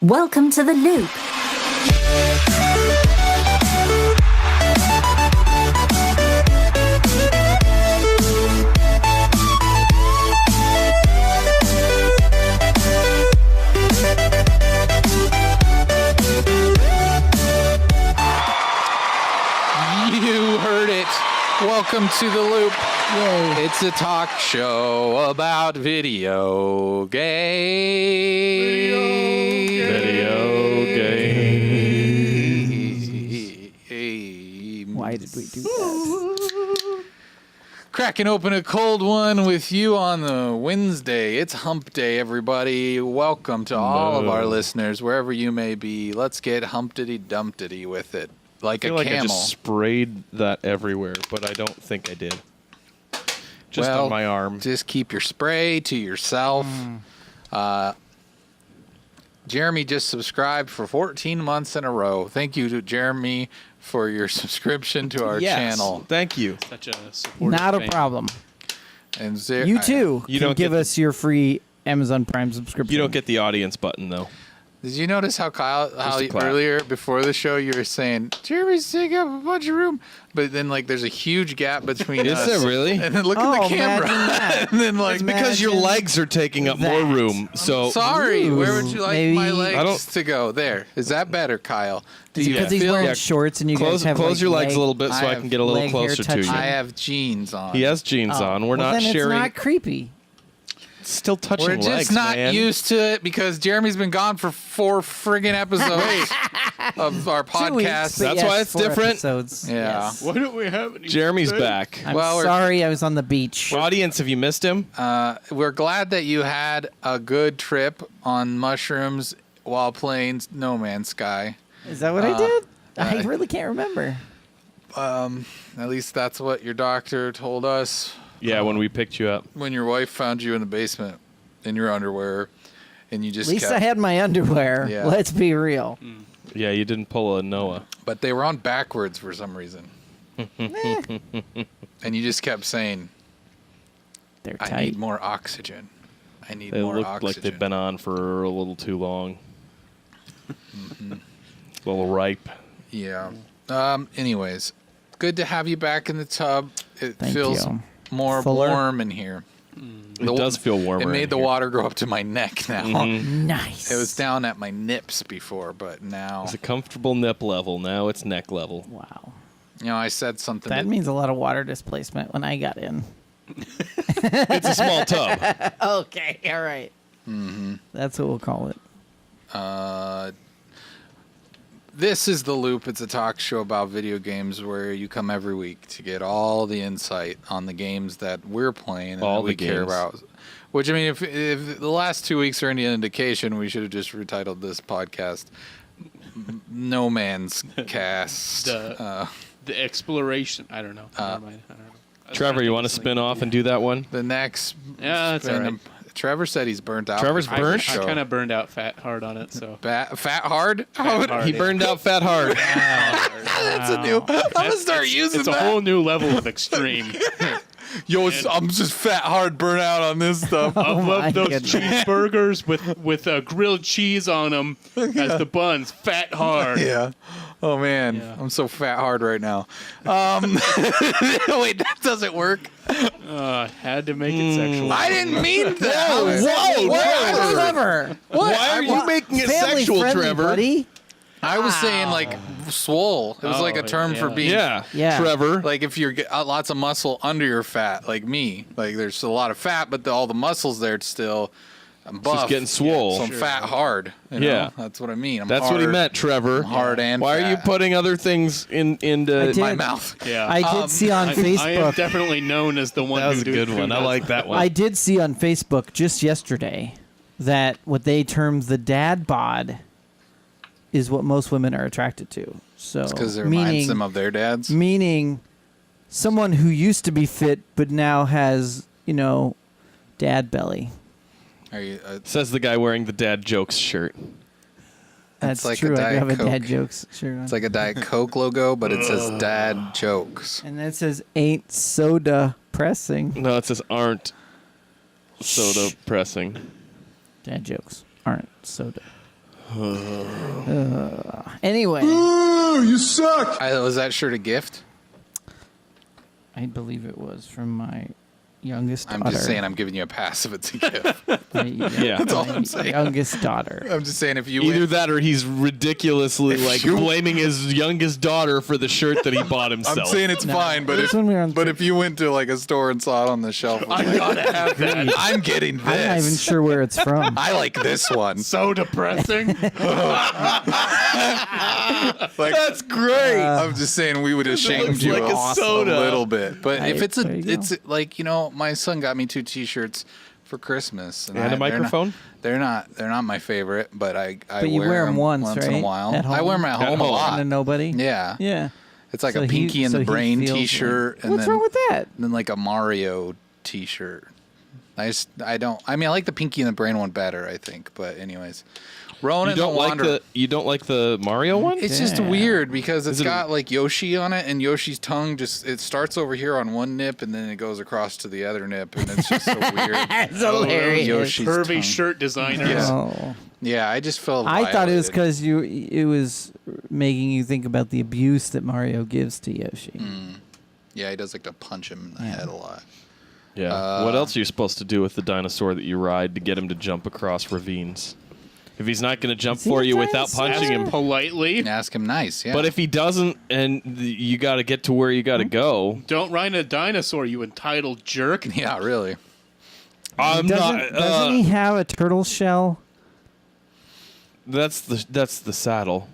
Welcome to the loop. You heard it. Welcome to the loop. Yay. It's a talk show about video games. Video games. Why did we do that? Cracking open a cold one with you on the Wednesday. It's hump day, everybody. Welcome to all of our listeners, wherever you may be. Let's get humptity-dumptity with it. Like I feel a like camel. I just sprayed that everywhere, but I don't think I did. Just Well, on my arm. Just keep your spray to yourself. Jeremy just subscribed for 14 months in a row. Thank you to Jeremy for your subscription to our channel. Thank you. Such a supportive Not a fan. problem. And You too You can don't give get us your free Amazon Prime subscription. You don't get the audience button, though. Did you notice how Kyle, a clap. earlier before the show you were saying Jeremy's taking up a bunch of room, but then like there's a huge gap between Is us. there really? And then look Oh, at the camera, imagine that. and then like It's because your Imagine legs are taking up more that. room. So sorry, Ooh, where would you like maybe- my I legs don't- to go? There, is that better, Kyle? Do you because he's feel? wearing shorts and you close guys have close like, your legs leg- a little bit so I I have can get a little leg hair closer to you. touching. I have jeans on. He has jeans Oh. on. We're Well, not then sharing. It's not creepy. Still touching We're just legs, not man. used to it because Jeremy's been gone for 4 friggin' episodes of our 2 weeks, podcast. but That's yes, why it's 4 different. Episodes. Yeah. Yes. Why don't we have any? Jeremy's back. I'm Well, we're- sorry I was on the beach. Audience, have you missed him? We're glad that you had a good trip on mushrooms while playing No Man's Sky. Is that what I did? I really can't remember. At least that's what your doctor told us Yeah, when we picked you up. when your wife found you in the basement in your underwear, and you At just least kept. I had my underwear. Yeah. Let's be real. Yeah, you didn't pull a Noah. But they were on backwards for some reason, and you just kept saying, They're "I tight. need more oxygen. I need They more looked oxygen." like they'd been on for a little too long. A little ripe. Yeah. Anyways, good to have you back in the tub. It Thank feels you. more Fuller? warm in here. It does feel warmer. It in made the here. water go up to my neck now. Nice. It was down at my nips before, but now, It's a comfortable nip level. Now it's neck level. Wow. I said something. That to- means a lot of water displacement when I got in. It's a small tub. Okay, all right. That's what we'll call it. This is The Loop. It's a talk show about video games where you come every week to get all the insight on the games that we're playing and All that we the care games. about. Which, I mean, if the last 2 weeks are any indication, we should have just retitled this podcast No Man's Cast. The exploration. I don't know. Never mind. I don't know. I was Trevor, trying you to want to think of spin off and do that one? The next. Yeah, that's all right. Trevor said he's burnt out. Trevor's before burnt? the I show. kind of burned out hard on it, so. Fat hard? Fat hard, He yeah. burned out fat hard. That's a new. I'm gonna start using It's a that. whole new level of extreme. Yo, I'm just fat hard burnt out on this stuff. I my love those goodness. cheeseburgers with grilled cheese on them as the buns. Fat hard. Yeah. Oh man, Yeah. I'm so fat hard right now. Wait, that doesn't work. Had to make it sexual. I didn't mean that. Whoa, Trevor. Why are you making it Family sexual, friendly, Trevor? buddy. I was saying like swole. It was like a term for yeah. being. Yeah. Yeah. Trevor. Like if you're lots of muscle under your fat, like me. Like there's a lot of fat, but all the muscles there still. I'm buff. Just getting swole. So I'm fat hard. You know? Yeah. That's what I mean. I'm That's hard, what he meant, Trevor. Hard and Why fat. are you putting other things into I did. my mouth? Yeah. I did see on I am Facebook. definitely known as the one That was who a good one. I like that one. I did see on Facebook just yesterday that what they term the dad bod is what most women are attracted to. So Because it reminds them of their dads. meaning someone who used to be fit but now has, dad belly. Are you? Says the guy wearing the dad jokes shirt. That's like a true. I do Diet have a dad Coke. jokes shirt on. It's like a Diet Coke logo, but it says Dad Jokes. And then it says ain't soda pressing. No, it says aren't soda pressing. Dad jokes aren't soda. Anyway, Was that shirt a gift? I believe it was from my youngest daughter. I'm just saying I'm giving you a pass if it's a gift. That's all I'm saying. Youngest daughter. I'm just saying if you Either win, that or he's ridiculously blaming his youngest daughter for the shirt that he bought himself. I'm saying it's No, fine, but this one we were on if you went to like a store and saw it on the shelf, I gotta have that. I'm getting this. I'm not even sure where it's from. I like this one. So depressing. Like, that's great. I'm just saying we would have shamed looks you like a soda. a little bit, but if it's There you go. it's like my son got me 2 T-shirts for Christmas And a microphone? They're not my favorite, but I But you wear them once, right? in a while. At home? I wear them at home a home. lot. To nobody. Yeah, Yeah. it's like So a he- Pinky and so the he Brain feels like- T-shirt, and What's then wrong with that? then like a Mario T-shirt. I like the Pinky and the Brain one better, I think. But anyways, Ronan You don't the like Wanderer. the Mario one? It's just Yeah. weird because it's it- got like Yoshi on it, and Yoshi's tongue it starts over here on one nip, and then it goes across to the other nip, and it's just so weird. It's hilarious. Yoshi's Curvy tongue. shirt designers. Yeah. Oh. Yeah, I just felt. I thought it was violated. because it was making you think about the abuse that Mario gives to Yoshi. Yeah, he does like to punch him in the head a lot. Yeah. What else are you supposed to do with the dinosaur that you ride to get him to jump across ravines? If he's not going to jump Is he for a you without dinosaur? punching him. Politely. Ask him nice. Yeah, But if he doesn't, and you got to get to where you got to go. Don't ride a dinosaur, you entitled jerk. yeah, really. I'm Doesn't he have a turtle shell? That's the saddle.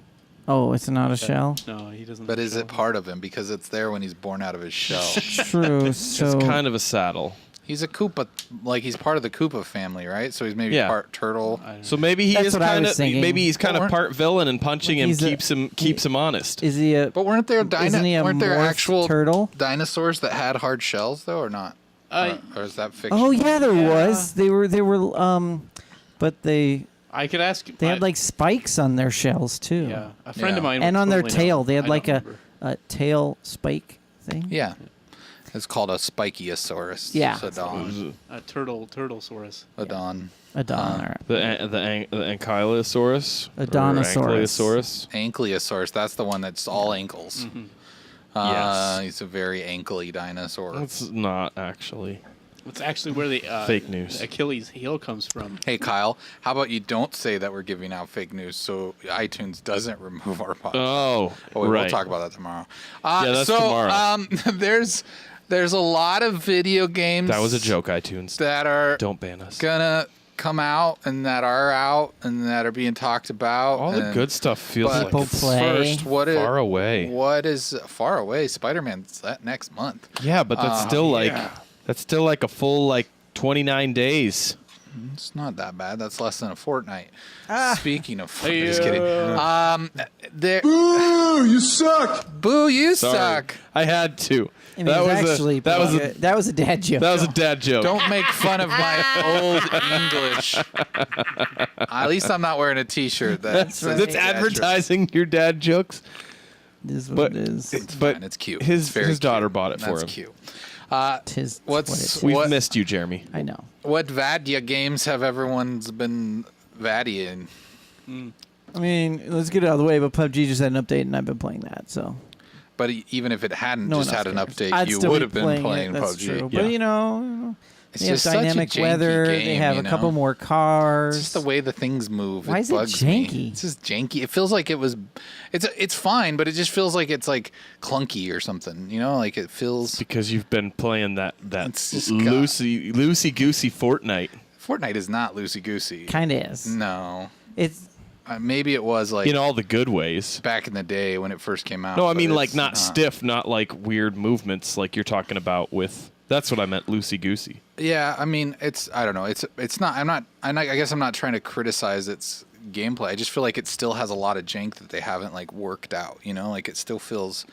Oh, it's not a shell. No, he doesn't. But is it part of him because it's there when he's born out of his shell? True. So It's kind of a saddle. He's a Koopa, like he's part of the Koopa family, right? So he's maybe Yeah. part turtle. So maybe he That's is what I kind was of thinking. maybe he's kind of But part villain, and punching him He's a- keeps him honest. is he a? But weren't there Isn't he a weren't there morphed actual turtle? dinosaurs that had hard shells though, or not? Or is that fiction? Oh yeah, there was. They were. But they I could ask. had like spikes on their shells too. Yeah, a friend Yeah. of mine. And would on their totally know. tail, they had I like don't a, remember. a tail spike thing. Yeah. It's called a Spikiosaurus. Yeah. Sadon. a turtlesaurus. Adon. Adon or The Ankylosaurus. Or Adonnosaurus. Ankylosaurus. Ankylosaurus. That's the one that's all ankles. Yes. He's a very ankly dinosaur. That's not actually It's actually where the fake news. Achilles heel comes from. Hey, Kyle, how about you don't say that we're giving out fake news so iTunes doesn't remove our podcast? Oh, Wait, right. We'll talk about that tomorrow. Yeah, that's so, tomorrow. There's a lot of video games. That was a joke, iTunes. That are Don't ban us. gonna come out and that are out and that are being talked about. All the and- good stuff feels but like People it's play. First, far away. What is far away? Spider-Man's that next month. Yeah, but that's still like a full 29 days. It's not that bad. That's less than a fortnight. Speaking of, Hey, just kidding. Boo! You suck. Boo! You Sorry. suck. I had to. I mean, that was a dad joke. That was a dad joke. Don't make fun of my old English. At least I'm not wearing a T-shirt. That's That's advertising your dad jokes. This is what But it is. It's but fine. It's cute. His It's very his daughter cute. bought it for That's him. cute. Tis what's- what it is. We've What- missed you, Jeremy. I know. What Vadia games have everyone's been Vadiing? I mean, let's get it out of the way. But PUBG just had an update, and I've been playing that. So But even if it hadn't no just one had an else cares. update, I'd you still would be have been playing That's PUBG. true. Yeah. But you know, It's they have just such a dynamic janky weather. They game, have you a couple know? more cars. It's just the way the things move. Why is it bugs me. janky? It's just janky. It feels like it was. It's fine, but it just feels like it's like clunky or something. You know, like it feels. Because you've been playing that It's just loosey goosey Fortnite. Fortnite is not loosey goosey. Kind of is. No, It's maybe it was like In all the good ways. back in the day when it first came out. No, I but mean it's like not stiff, not like weird movements like you're talking about with. That's what I meant, loosey goosey. Yeah, I mean it's. I don't know. It's not. I guess I'm not trying to criticize its gameplay. I just feel like it still has a lot of jank that they haven't like worked out. You know, like it still feels.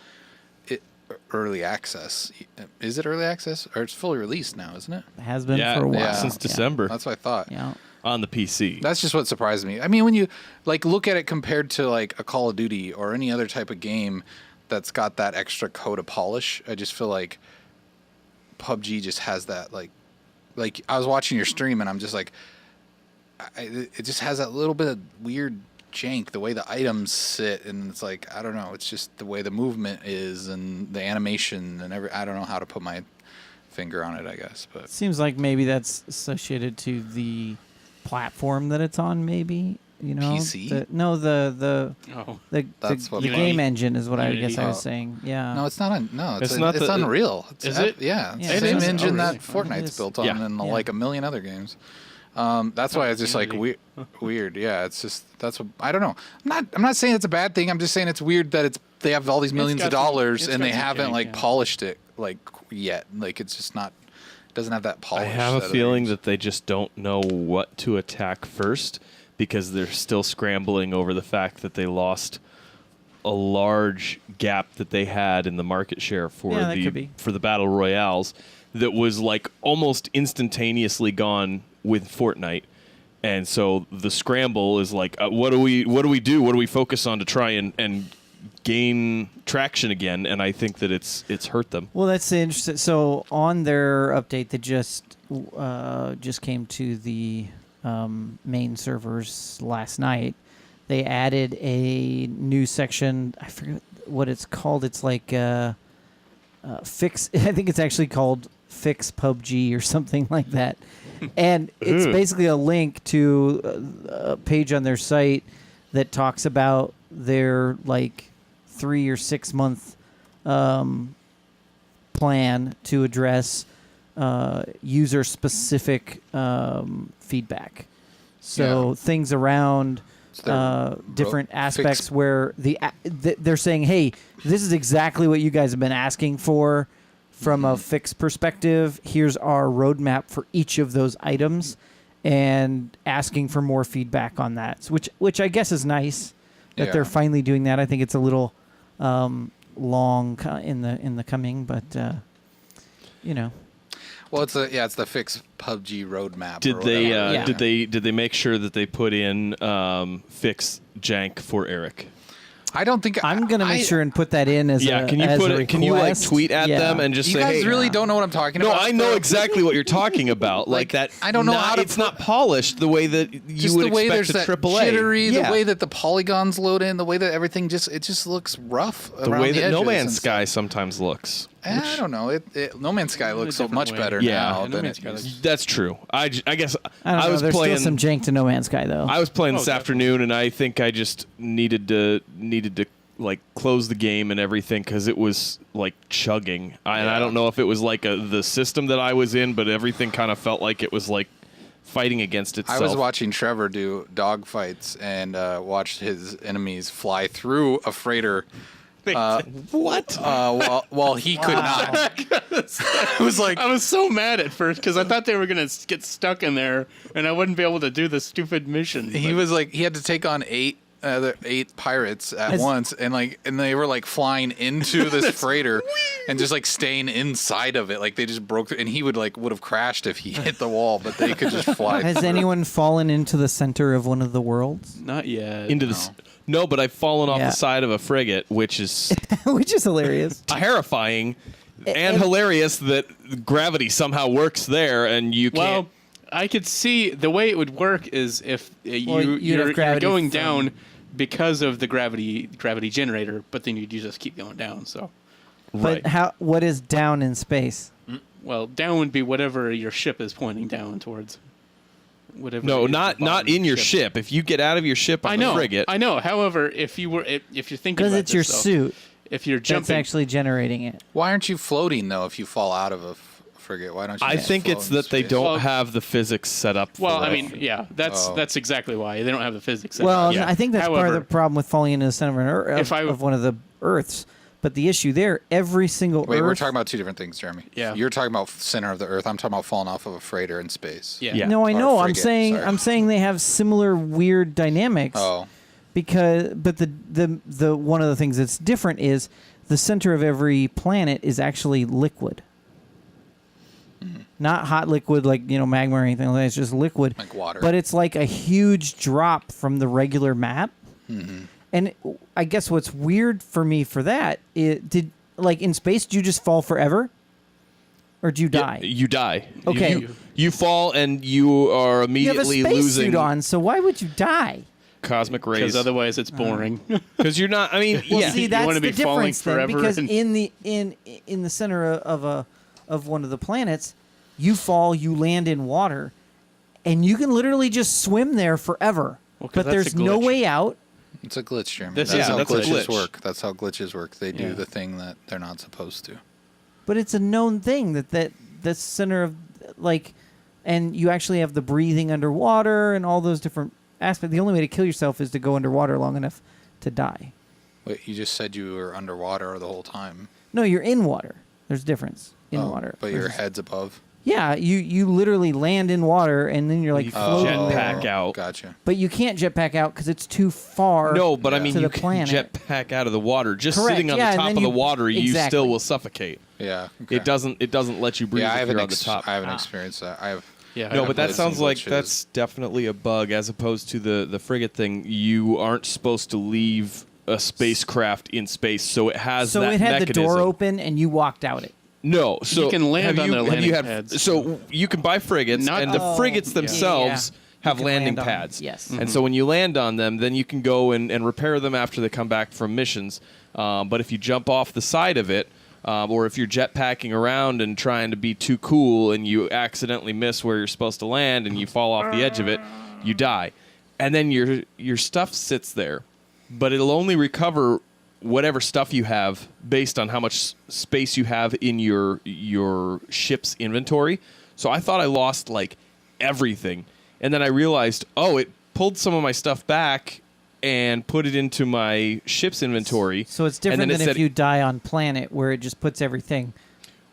Early access. Is it early access or it's fully released now? Isn't it? it has been Yeah, for a while. since December. That's what I thought. Yeah. on the PC. That's just what surprised me. I mean, when you like look at it compared to like a Call of Duty or any other type of game that's got that extra coat of polish, I just feel like PUBG just has that like I was watching your stream and I'm just like, it just has that little bit of weird jank, the way the items sit, and it's like, I don't know, it's just the way the movement is and the animation and I don't know how to put my finger on it, I guess. But Seems like maybe that's associated to the platform that it's on, maybe. You know, PC? The That's what game engine is what I guess I was Oh. saying. Yeah. no, it's not. It's not it's the- Unreal. Is it? Yeah, it's Yeah, the it same is. engine Oh, that really? It Fortnite's is. built on, Yeah. and Yeah. like a million other games. That's why it's just like Unity. weird. Yeah, it's just that's what I don't know. I'm not saying it's a bad thing. I'm just saying it's weird that they have all these millions of got some- dollars it's and got they some haven't jank, like yeah. polished it like yet. Like it's just not. Doesn't have that polish. I have a that other feeling games. that they just don't know what to attack first because they're still scrambling over the fact that they lost a large gap that they had in the market share for Yeah, that could be. the battle royales that was like almost instantaneously gone with Fortnite. And so the scramble is like, what do we do? What do we focus on to try and gain traction again? And I think that it's hurt them. Well, that's interesting. So on their update that just came to the main servers last night, they added a new section. I forget what it's called. It's like fix. I think it's actually called Fix PUBG or something like that. And it's basically a link to a page on their site that talks about their like 3 or 6 month plan to address user specific feedback. So Yeah. things around It's their different fix- aspects where they're saying, hey, this is exactly what you guys have been asking for from a fix perspective. Here's our roadmap for each of those items, and asking for more feedback on that, which I guess is nice that Yeah. they're finally doing that. I think it's a little long in the coming, but you know. Well, it's the Fix PUBG roadmap. Did or they whatever. Yeah. did they make sure that they put in fix jank for Eric? I don't think I'm gonna make sure and put that in as Yeah, a, can you as put a it? Can you like request. tweet at Yeah. them and just You say, guys "Hey, really don't know what I'm talking no, about. I know though. exactly what you're talking about. Like that. I don't know how to It's not polished the way that you Just would the way expect there's a that AAA. jittery, Yeah. the way that the polygons load in, the way that everything just looks rough. the around way the that No edges Man's and Sky sometimes looks. I don't know. No Man's Sky looks so different much way. better Yeah. now Yeah, No than Man's it Sky used. looks- That's true. I guess I don't know. was There's playing. still some jank to No Man's Sky though. I was playing this definitely. afternoon, and I think I just needed to like close the game and everything because it was like chugging. And I Yeah. don't know if it was like the system that I was in, but everything kind of felt like it was like fighting against I itself. was watching Trevor do dog fights and watched his enemies fly through a freighter. What? While he could not. It was like I was so mad at first because I thought they were gonna get stuck in there and I wouldn't be able to do the stupid mission. he but- was like he had to take on eight pirates at once, and they were like flying into this freighter and just like staying inside of it, like they just broke through, and he would have crashed if he hit the wall, but they could just fly. Has anyone fallen into the center of one of the worlds? not yet. Into the no, but I've fallen off Yeah. the side of a frigate, which is Which is hilarious. terrifying and hilarious that gravity somehow works there, and you Well, can't. I could see the way it would work is if Well, you'd have you're gravity going from- down because of the gravity generator, but then you just keep going down. So, Right. But what is down in space? well, down would be whatever your ship is pointing down towards. Whatever. No, is the not bottom in of your the ship. If you get out of your ship on I the know. frigate, I know. However, if you're thinking Because about it's your this, though, suit if you're that's jumping, actually generating it. Why aren't you floating though? If you fall out of a frigate, why don't you? I just think float it's in that they space? don't Well- have the physics set up. well, for I it. mean, yeah, Oh. that's exactly why they don't have the physics. set Well, up. Yeah. I think that's part of However- the problem with falling into the center of one of the Earths. But the issue there, every single Wait, Earth. we're talking about two different things, Jeremy. Yeah. You're talking about center of the Earth. I'm talking about falling off of a freighter in space. Yeah. Yeah. No, I Or know. I'm frigate, saying sorry. I'm saying they have similar weird dynamics. Oh, But the one of the things that's different is the center of every planet is actually liquid. Not hot liquid like, magma or anything like that. It's just liquid. Like water. But it's like a huge drop from the regular map. And I guess what's weird for me for that, in space, do you just fall forever? Or do you die? You die. Okay. You fall and you are You have a immediately spacesuit losing on, so why would you die? cosmic rays. Because otherwise it's boring. Because you're not. I mean, Well, yeah. see, You that's wanna the be falling difference then, forever because and- in the center of one of the planets, you fall, you land in water, and you can literally just swim there forever. Well, 'cause But that's there's a no glitch. way out. It's a glitch, Jeremy. That's That's how a glitches glitch. work. That's how glitches work. They do Yeah. the thing that they're not supposed to. But it's a known thing that the center of and you actually have the breathing underwater and all those different aspects. The only way to kill yourself is to go underwater long enough to die. Wait, you just said you were underwater the whole time. No, you're in water. There's a difference in Oh, water. But your versus- head's above. Yeah, you literally land in water and then you're like You floating jetpack there. out. Gotcha. But you can't jetpack out because it's too far. No, but I mean, to you the can planet. jetpack out of the water. Just Correct, sitting on yeah, the and top then of the you- water, you exactly. still will suffocate. Yeah. Okay. It doesn't let you breathe Yeah, I if haven't, you're on the top. I haven't experienced that. I have. Yeah. No, I've but that played some sounds like glitches. that's definitely a bug, as opposed to the frigate thing. You aren't supposed to leave a spacecraft in space, so it has So that it had mechanism. the door open and you walked out it. No, so can land have on you, their have you landing had, pads. So you can buy frigates, Not- and the Oh, frigates yeah. themselves You have can landing land on them, pads. yes. And so when you land on them, then you can go and repair them after they come back from missions. But if you jump off the side of it, or if you're jetpacking around and trying to be too cool and you accidentally miss where you're supposed to land and you fall off the edge of it, you die. And then your stuff sits there, but it'll only recover whatever stuff you have based on how much space you have in your ship's inventory. So I thought I lost like everything, and then I realized, oh, it pulled some of my stuff back and put it into my ship's inventory. So it's And different then than it if said- you die on planet where it just puts everything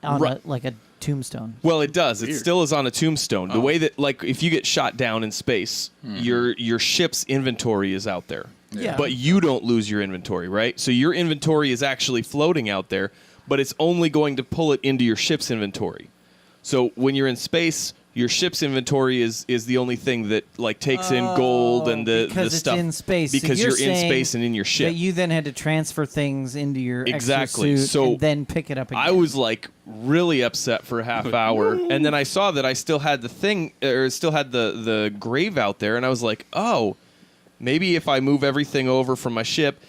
on Right. like a tombstone. Well, it does. It Weird. still is on a tombstone. The way that, like, if you get shot down in space, your ship's inventory is out there. Yeah. But you don't lose your inventory, right? So your inventory is actually floating out there, but it's only going to pull it into your ship's inventory. So when you're in space, your ship's inventory is the only thing that like takes in gold and the because stuff it's in space. So because you're you're in saying space and in your ship. That you then had to transfer things into your Exactly. exosuit So and then pick it up again. I was like really upset for a half hour, and then I saw that I still had the thing, or still had the grave out there, and I was like, oh, maybe if I move everything over from my ship,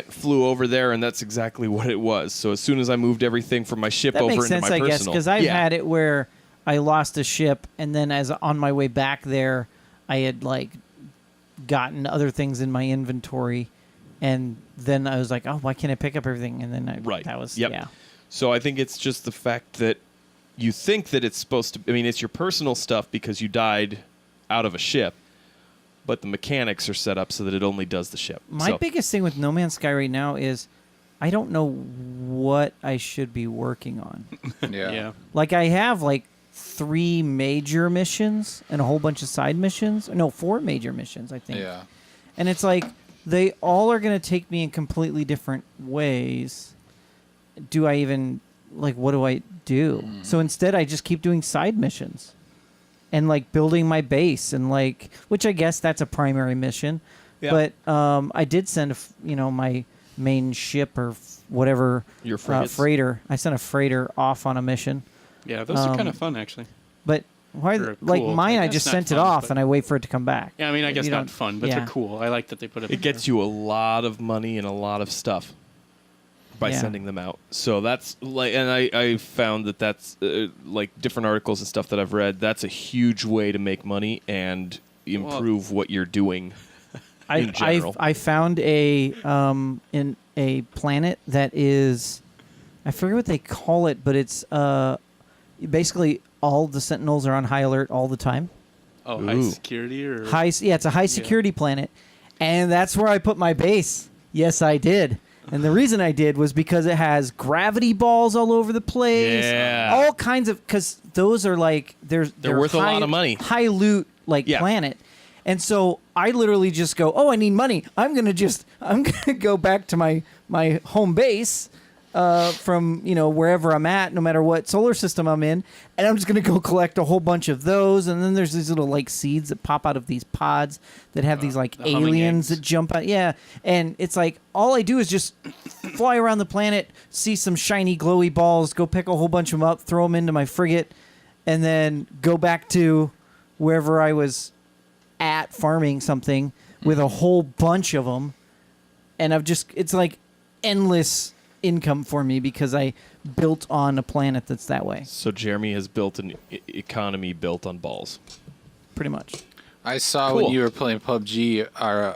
flew over there, and that's exactly what it was. So as soon as I moved everything from my ship that over makes into sense, my I personal, guess, because I've yeah. had it where I lost a ship, and then as on my way back there, I had like gotten other things in my inventory, and then I was like, oh, why can't I pick up everything? And then Right. that was Yep. yeah. So I think it's just the fact that you think that it's supposed to. I mean, it's your personal stuff because you died out of a ship, but the mechanics are set up so that it only does the ship. My So- biggest thing with No Man's Sky right now is I don't know what I should be working on. Yeah. Yeah. Like I have like 3 major missions and a whole bunch of side missions. No, 4 major missions, I think. Yeah. And it's like they all are going to take me in completely different ways. Do I even like what do I do? So instead I just keep doing side missions and like building my base and like which I guess that's a primary mission. Yeah. But I did send my main ship or whatever Your frigates. freighter. I sent a freighter off on a mission. Yeah, those are kind Um, of fun, actually. But why? Or Like cool. mine, I That's just not sent it fun, off but- and I wait for it to come back. Yeah, I mean, I guess You not don't- fun, but yeah. they're cool. I like that they put it. It gets you a lot of money and a lot of stuff by Yeah. sending them out. So that's like, and I found that that's like different articles and stuff that I've read. That's a huge way to make money and improve what you're doing. in general. I found a in a planet that is, I forget what they call it, but it's basically all the Sentinels are on high alert all the time. Oh, high Ooh. security or It's a high security planet, and that's where I put my base. Yes, I did. And the reason I did was because it has gravity balls all over the place. Yeah. All kinds of, because those are like, they're worth a high, lot of money. High loot, like, Yeah. planet. And so I literally just go, oh, I need money. I'm going to go back to my home base from wherever I'm at, no matter what solar system I'm in, and I'm just gonna go collect a whole bunch of those. And then there's these little like seeds that pop out of these pods that have these like the humming aliens eggs. that jump out. Yeah, and it's like all I do is just fly around the planet, see some shiny glowy balls, go pick a whole bunch of them up, throw them into my frigate, and then go back to wherever I was at farming something with a whole bunch of them. And it's like endless income for me because I built on a planet that's that way, So Jeremy has built an economy built on balls. pretty much. I saw Cool. when you were playing PUBG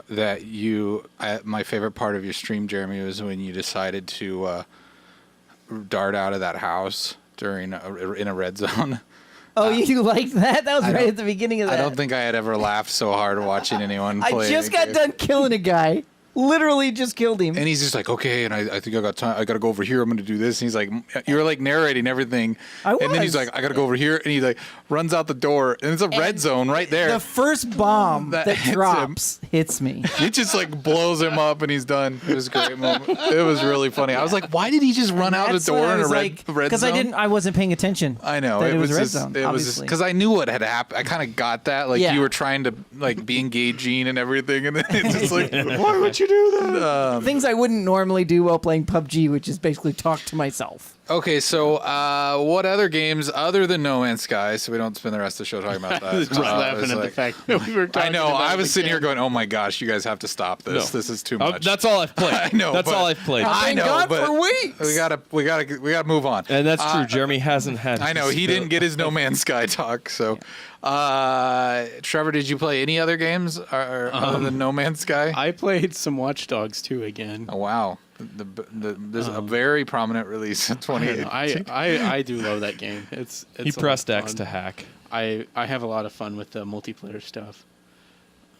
that my favorite part of your stream, Jeremy, was when you decided to dart out of that house in a red zone. Oh, you like that? That was I right don't- at the beginning of I that. don't think I had ever laughed so hard watching anyone play. I just a got game. done killing a guy. Literally just killed him. And he's just like, okay, and I think I got time. I got to go over here. I'm going to do this. And he's like, you're like narrating everything. I And then he's was. like, I got to go over here. And he like runs out the door. And it's a red And zone right there. The first bomb That that hits him. drops hits me. It just like blows him up and he's done. It was a great moment. It was really funny. I was like, why did he just run out the That's what door I in a was red, like, red because zone? I wasn't paying attention. I know. that it was red just, zone. It was Obviously, because I knew what had happened. I kind of got that. Like Yeah. you were trying to like be engaging and everything. And then it's just like, why would you do that? things I wouldn't normally do while playing PUBG, which is basically talk to myself. Okay, so what other games other than No Man's Sky, so we don't spend the rest of the show talking about that. I was just laughing at the fact that we were talking I know. about I it was sitting here again. going, "Oh my gosh, you guys have to stop this. No. This is too much." That's all I've played. I know. That's but all I've played. Oh, I thank know, God but for weeks. we gotta move on. And that's true. Jeremy hasn't had. I know his he fill- didn't get his No Man's Sky talk. So, Trevor, did you play any other games other than No Man's Sky? I played some Watch Dogs 2 again. Oh wow, there's a very prominent release in 2018. I do love that game. It's He a lot of pressed X fun. to hack. I have a lot of fun with the multiplayer stuff.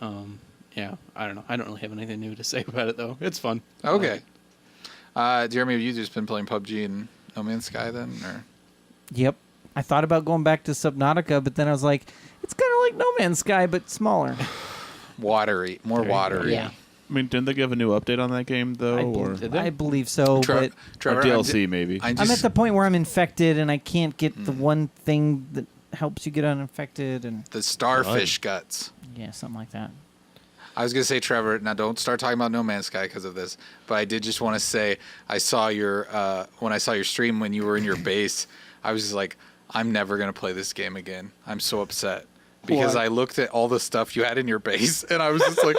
Yeah, I don't know. I don't really have anything new to say about it though. It's fun. Okay. Jeremy, have you just been playing PUBG and No Man's Sky then, or? Yep. I thought about going back to Subnautica, but then I was like, it's kind of like No Man's Sky, but smaller. Watery, more watery. Yeah. I mean, didn't they give a new update on that game though? Or I believe so, but Trevor, or DLC maybe? I'm I'm at the point where I'm infected and I can't get the one thing that helps you get uninfected, and the starfish guts. yeah, something like that. I was gonna say, Trevor. Now, don't start talking about No Man's Sky because of this. But I did just want to say, I saw your when I saw your stream when you were in your base. I was just like, I'm never gonna play this game again. I'm so upset because Why? I looked at all the stuff you had in your base, and I was just like.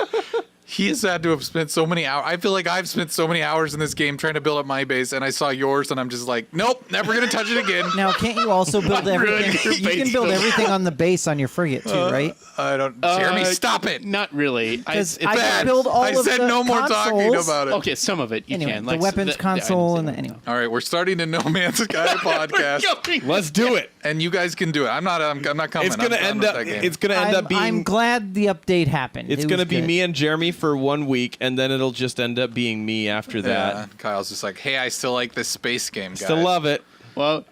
He has had to have spent so many hours. I feel like I've spent so many hours in this game trying to build up my base, and I saw yours, and I'm just like, nope, never gonna touch it again. Now, can't you also build everything? You can build everything on the base on your frigate too, right? I don't. Jeremy, stop it. Not really. Because It's I bad. can build all I of said the no more talking consoles. about it. okay. Some of it you Anyway, can. the Like weapons console and the, anyway. All right, we're starting a No Man's Sky podcast, Let's do it. and you guys can do it. I'm not coming. It's gonna I'm done end with up. that game. It's gonna end up being. I'm glad the update happened. It's It gonna was be good. me and Jeremy for 1 week, and then it'll just end up being me after that. Yeah, Kyle's just like, hey, I still like this space game, guys. Still love it. Well,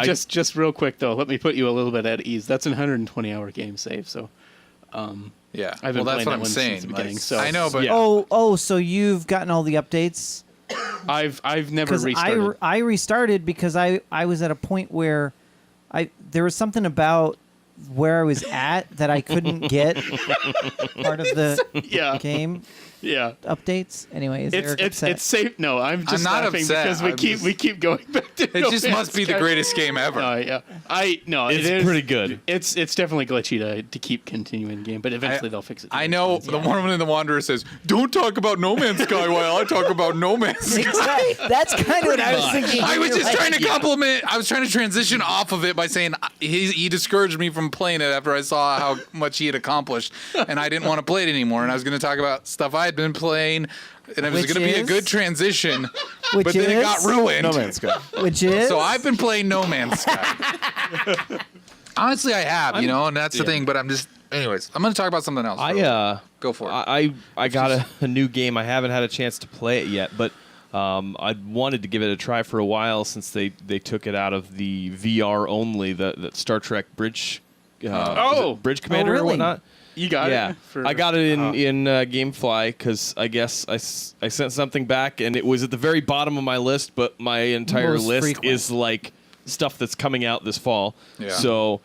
just real quick though, let me put you a little bit at ease. That's a 120-hour game save, so Yeah, I've been well, that's playing what that I'm one saying. since the beginning, Like, so- I know, but Yeah. Oh, so you've gotten all the updates? I've never Because restarted. I restarted because I was at a point where there was something about where I was at that I couldn't get part of the yeah, game yeah. updates. Anyway, is Eric It's upset? safe. No, I'm just not laughing upset. because I'm just- we keep going back to. it just must be the greatest game ever. Yeah, It's it is pretty good. It's definitely glitchy to keep continuing the game, but eventually they'll fix it. I know the one in the Wanderer says, "Don't talk about No Man's Sky while I talk about No Man's Sky." Exactly. That's kind of what I was thinking. I was You're just right. trying to compliment. I was trying to transition off of it by saying he discouraged me from playing it after I saw how much he had accomplished, and I didn't want to play it anymore. And I was going to talk about stuff I had been playing, and it was Which going to be a is? good transition, Which but then it is? got ruined. No Man's Sky. Which is So I've been playing No Man's Sky. Honestly, I have, and that's the thing. But I'm just, anyways, I'm going to talk about something else. Go for it. I got a new game. I haven't had a chance to play it yet, but I wanted to give it a try for a while since they took it out of the VR only, the Star Trek Bridge. Bridge Commander really? or whatnot. You got Yeah, it? I got it in GameFly because I guess I sent something back and it was at the very bottom of my list, but my entire Most list frequent. is like stuff that's coming out this fall. Yeah. So,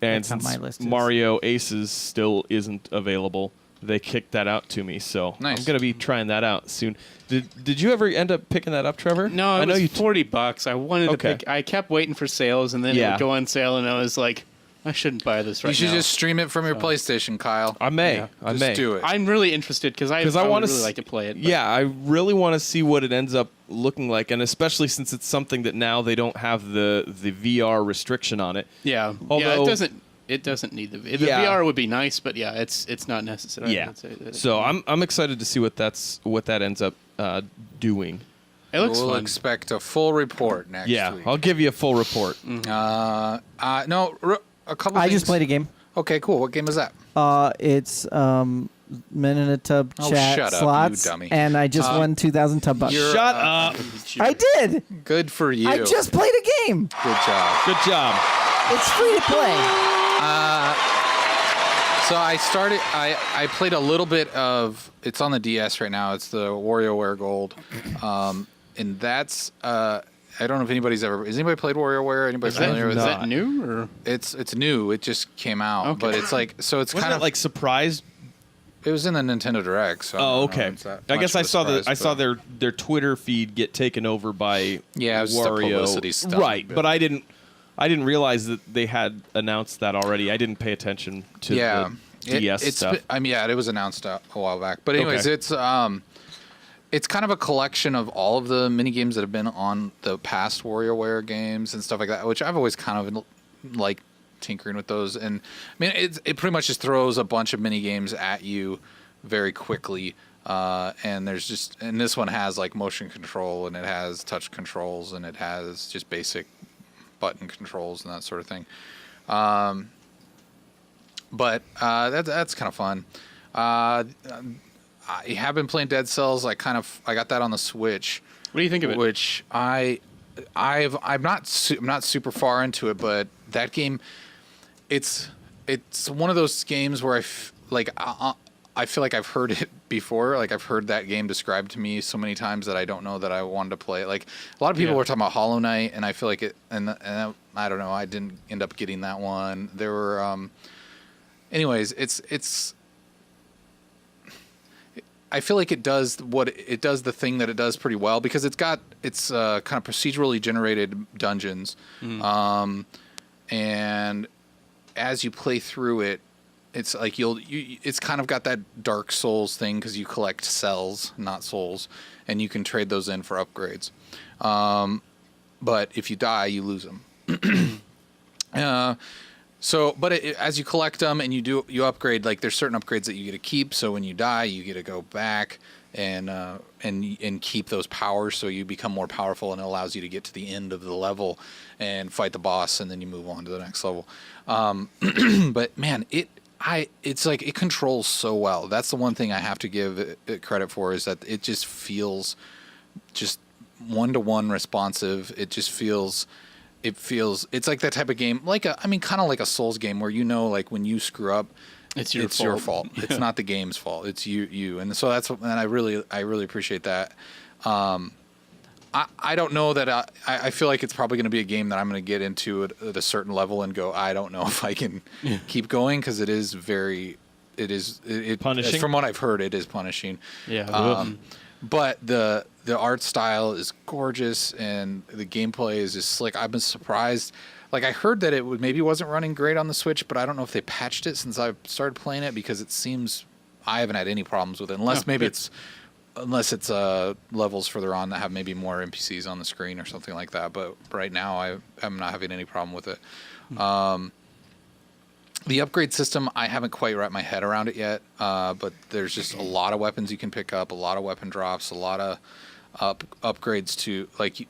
and That's how since my list is. Mario Aces still isn't available, they kicked that out to me. So Nice. I'm gonna be trying that out soon. Did you ever end up picking that up, Trevor? No, I it know was you. $40. I wanted to Okay. pick. I kept waiting for sales, and then it Yeah. would go on sale, and I was like, I shouldn't buy this right You should now. just stream it from your PlayStation, Kyle. I may. Yeah, I Just may. do it. I'm really interested because I I would want really like to play it. but- Yeah, I really want to see what it ends up looking like, and especially since it's something that now they don't have the VR restriction on it. Yeah. Although- It doesn't need the Yeah. VR would be nice, but yeah, it's not necessary. Yeah. I'd say that So I'm excited to see what that ends up doing. it looks we'll fun. expect a full report next Yeah, week. I'll give you a full report. A couple. I things. just played a game. Okay, cool. What game is that? It's Men in a Tub Oh, chat shut up, you slots, dummy. and I just won 2,000 tub bucks. Shut up. I did. Good for you. I just played a game. Good job. Good job. It's free to play. So I played a little bit of. It's on the DS right now. It's the WarioWare Gold, and that's. I don't know if anybody's ever. Has anybody played WarioWare? Anybody familiar with Is that? that new or? It's new. It just came out, Okay. but it's like so. It's Wasn't kind that of like surprised? It was in the Nintendo Direct. So I Oh, don't know okay. if it's that I much guess of I a saw surprise, I saw but- their Twitter feed get taken over by Yeah, it was just the Wario. publicity stunt, Right, but- but I didn't realize that they had announced that already. I didn't pay attention to the DS it's stuff. I mean, yeah, it was announced a while back. But anyways, Okay. it's kind of a collection of all of the mini games that have been on the past WarioWare games and stuff like that, which I've always kind of liked tinkering with those. And I mean, it pretty much just throws a bunch of mini games at you very quickly. And this one has like motion control, and it has touch controls, and it has just basic button controls and that sort of thing. But that's kind of fun. I have been playing Dead Cells. I got that on the Switch. What do you think of it? Which I'm not super far into it, but that game, it's one of those games where I feel like I've heard it before. Like I've heard that game described to me so many times that I don't know that I wanted to play it. Like a lot of people Yeah. were talking about Hollow Knight, and I feel like it. And I don't know. I didn't end up getting that one. There were. Anyways, it's. I feel like it does the thing that it does pretty well because it's kind of procedurally generated dungeons, and as you play through it, it's like it's kind of got that Dark Souls thing because you collect cells, not souls, and you can trade those in for upgrades. But if you die, you lose them. But as you collect them and you upgrade, like there's certain upgrades that you get to keep. So when you die, you get to go back and keep those powers, so you become more powerful, and it allows you to get to the end of the level and fight the boss, and then you move on to the next level. But man, it's like it controls so well. That's the one thing I have to give it credit for, is that it just feels just one-to-one responsive. It just feels. It's like that type of game, kind of like a Souls game where like when you screw up, It's your fault. Yeah. It's not the game's fault. It's you. And so and I really appreciate that. I don't know that I feel like it's probably going to be a game that I'm going to get into at a certain level and go, I don't know if I can keep going, because it is Punishing? From what I've heard, it is punishing. Yeah. But the art style is gorgeous, and the gameplay is just slick. I've been surprised. Like I heard that maybe wasn't running great on the Switch, but I don't know if they patched it since I've started playing it, because it seems I haven't had any problems with it, unless it's levels further on that have maybe more NPCs on the screen or something like that. But right now I'm not having any problem with it. The upgrade system, I haven't quite wrapped my head around it yet, but there's just a lot of weapons you can pick up, a lot of weapon drops, a lot of upgrades to, like,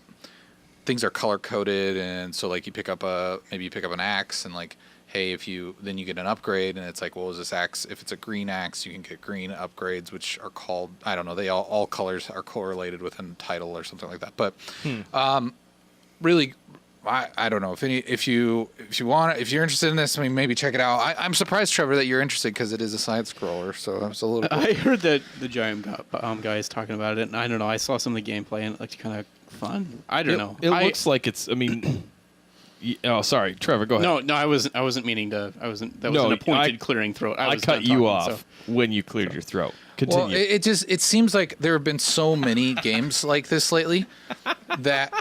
things are color coded, and so like you pick up an axe, and like, hey, then you get an upgrade, and it's like, what was this axe? If it's a green axe, you can get green upgrades, which are called, I don't know, they all colors are correlated with a title or something like that. But really I don't know if you're interested in this, I mean, maybe check it out. I'm surprised, Trevor, that you're interested because it is a side scroller. So I was a little. I heard that the Giant guys talking about it, and I don't know. I saw some of the gameplay and it looked kind of fun. I don't know. It looks like it's. I mean. Oh, sorry, Trevor. Go ahead. No, I wasn't meaning to. That was an appointed clearing throat. I cut you off when you cleared your throat. Continue. Well, it seems like there have been so many games like this lately that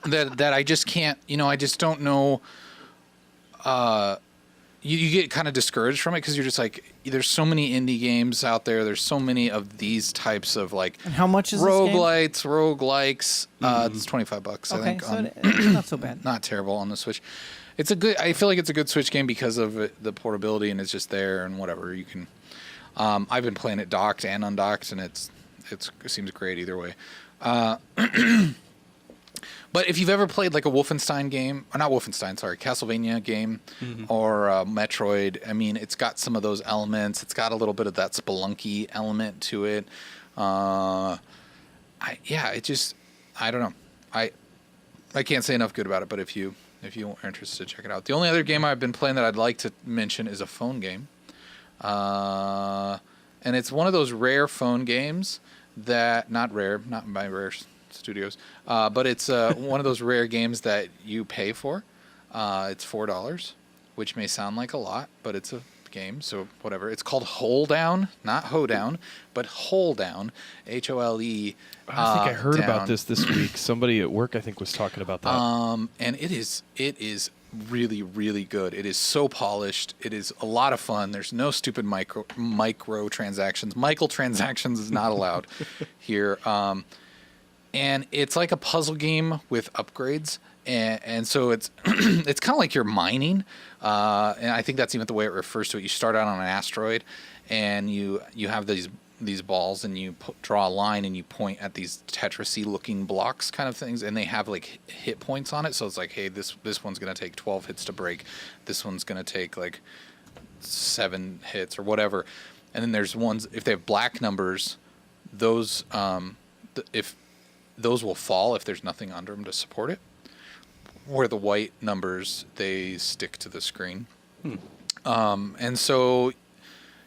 that I just can't. I just don't know. You get kind of discouraged from it because you're just like, there's so many indie games out there. There's so many of these types of like. And how much is this game? Roguelikes. It's $25. Okay, I think. so it's not so bad. Not terrible on the Switch. I feel like it's a good Switch game because of the portability and it's just there and whatever you can. I've been playing it docked and undocked and it seems great either way. But if you've ever played like a Wolfenstein game, or not Wolfenstein, sorry, Castlevania game, or Metroid, I mean, it's got some of those elements. It's got a little bit of that Spelunky element to it. I don't know. I can't say enough good about it. But if you are interested, check it out. The only other game I've been playing that I'd like to mention is a phone game, and it's one of those rare phone games that not by Rare Studios, but it's one of those rare games that you pay for. It's $4, which may sound like a lot, but it's a game, so whatever. It's called Holedown, not Hoedown, but Holedown, Hole. I think I heard about this week. Somebody at work, I think, was talking about that. And it is really, really good. It is so polished. It is a lot of fun. There's no stupid micro transactions. Michael transactions is not allowed here. And it's like a puzzle game with upgrades. And so it's it's kind of like you're mining. And I think that's even the way it refers to it. You start out on an asteroid and you have these balls and you draw a line and you point at these Tetris-y looking blocks kind of things. And they have like hit points on it. So it's like, hey, this one's going to take 12 hits to break. This one's going to take like 7 hits or whatever. And then there's ones, if they have black numbers, those those will fall if there's nothing under them to support it. Where the white numbers, they stick to the screen. And so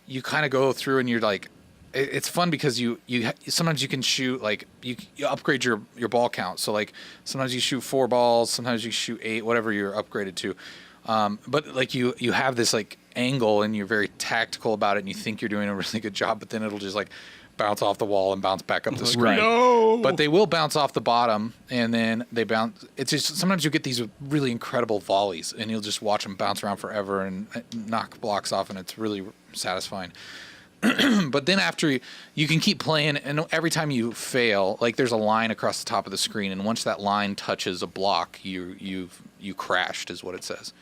you kind of go through and you're like, it's fun because you sometimes you can shoot like you upgrade your ball count. So like sometimes you shoot 4 balls, sometimes you shoot 8, whatever you're upgraded to. But like you have this like angle and you're very tactical about it and you think you're doing a really good job, but then it'll just like bounce off the wall and bounce back up the screen. Right. No! But they will bounce off the bottom and then they bounce. It's just sometimes you get these really incredible volleys and you'll just watch them bounce around forever and knock blocks off, and it's really satisfying. But then after you can keep playing, and every time you fail, like there's a line across the top of the screen, and once that line touches a block, you crashed is what it says.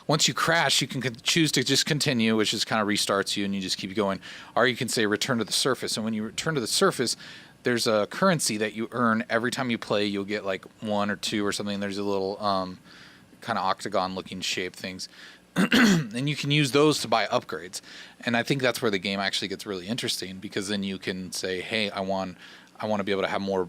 Once you crash, you can choose to just continue, which just kind of restarts you and you just keep going. Or you can say return to the surface. And when you return to the surface, there's a currency that you earn every time you play. You'll get like 1 or 2 or something. There's a little kind of octagon looking shape things. And you can use those to buy upgrades. And I think that's where the game actually gets really interesting, because then you can say, hey, I want to be able to have more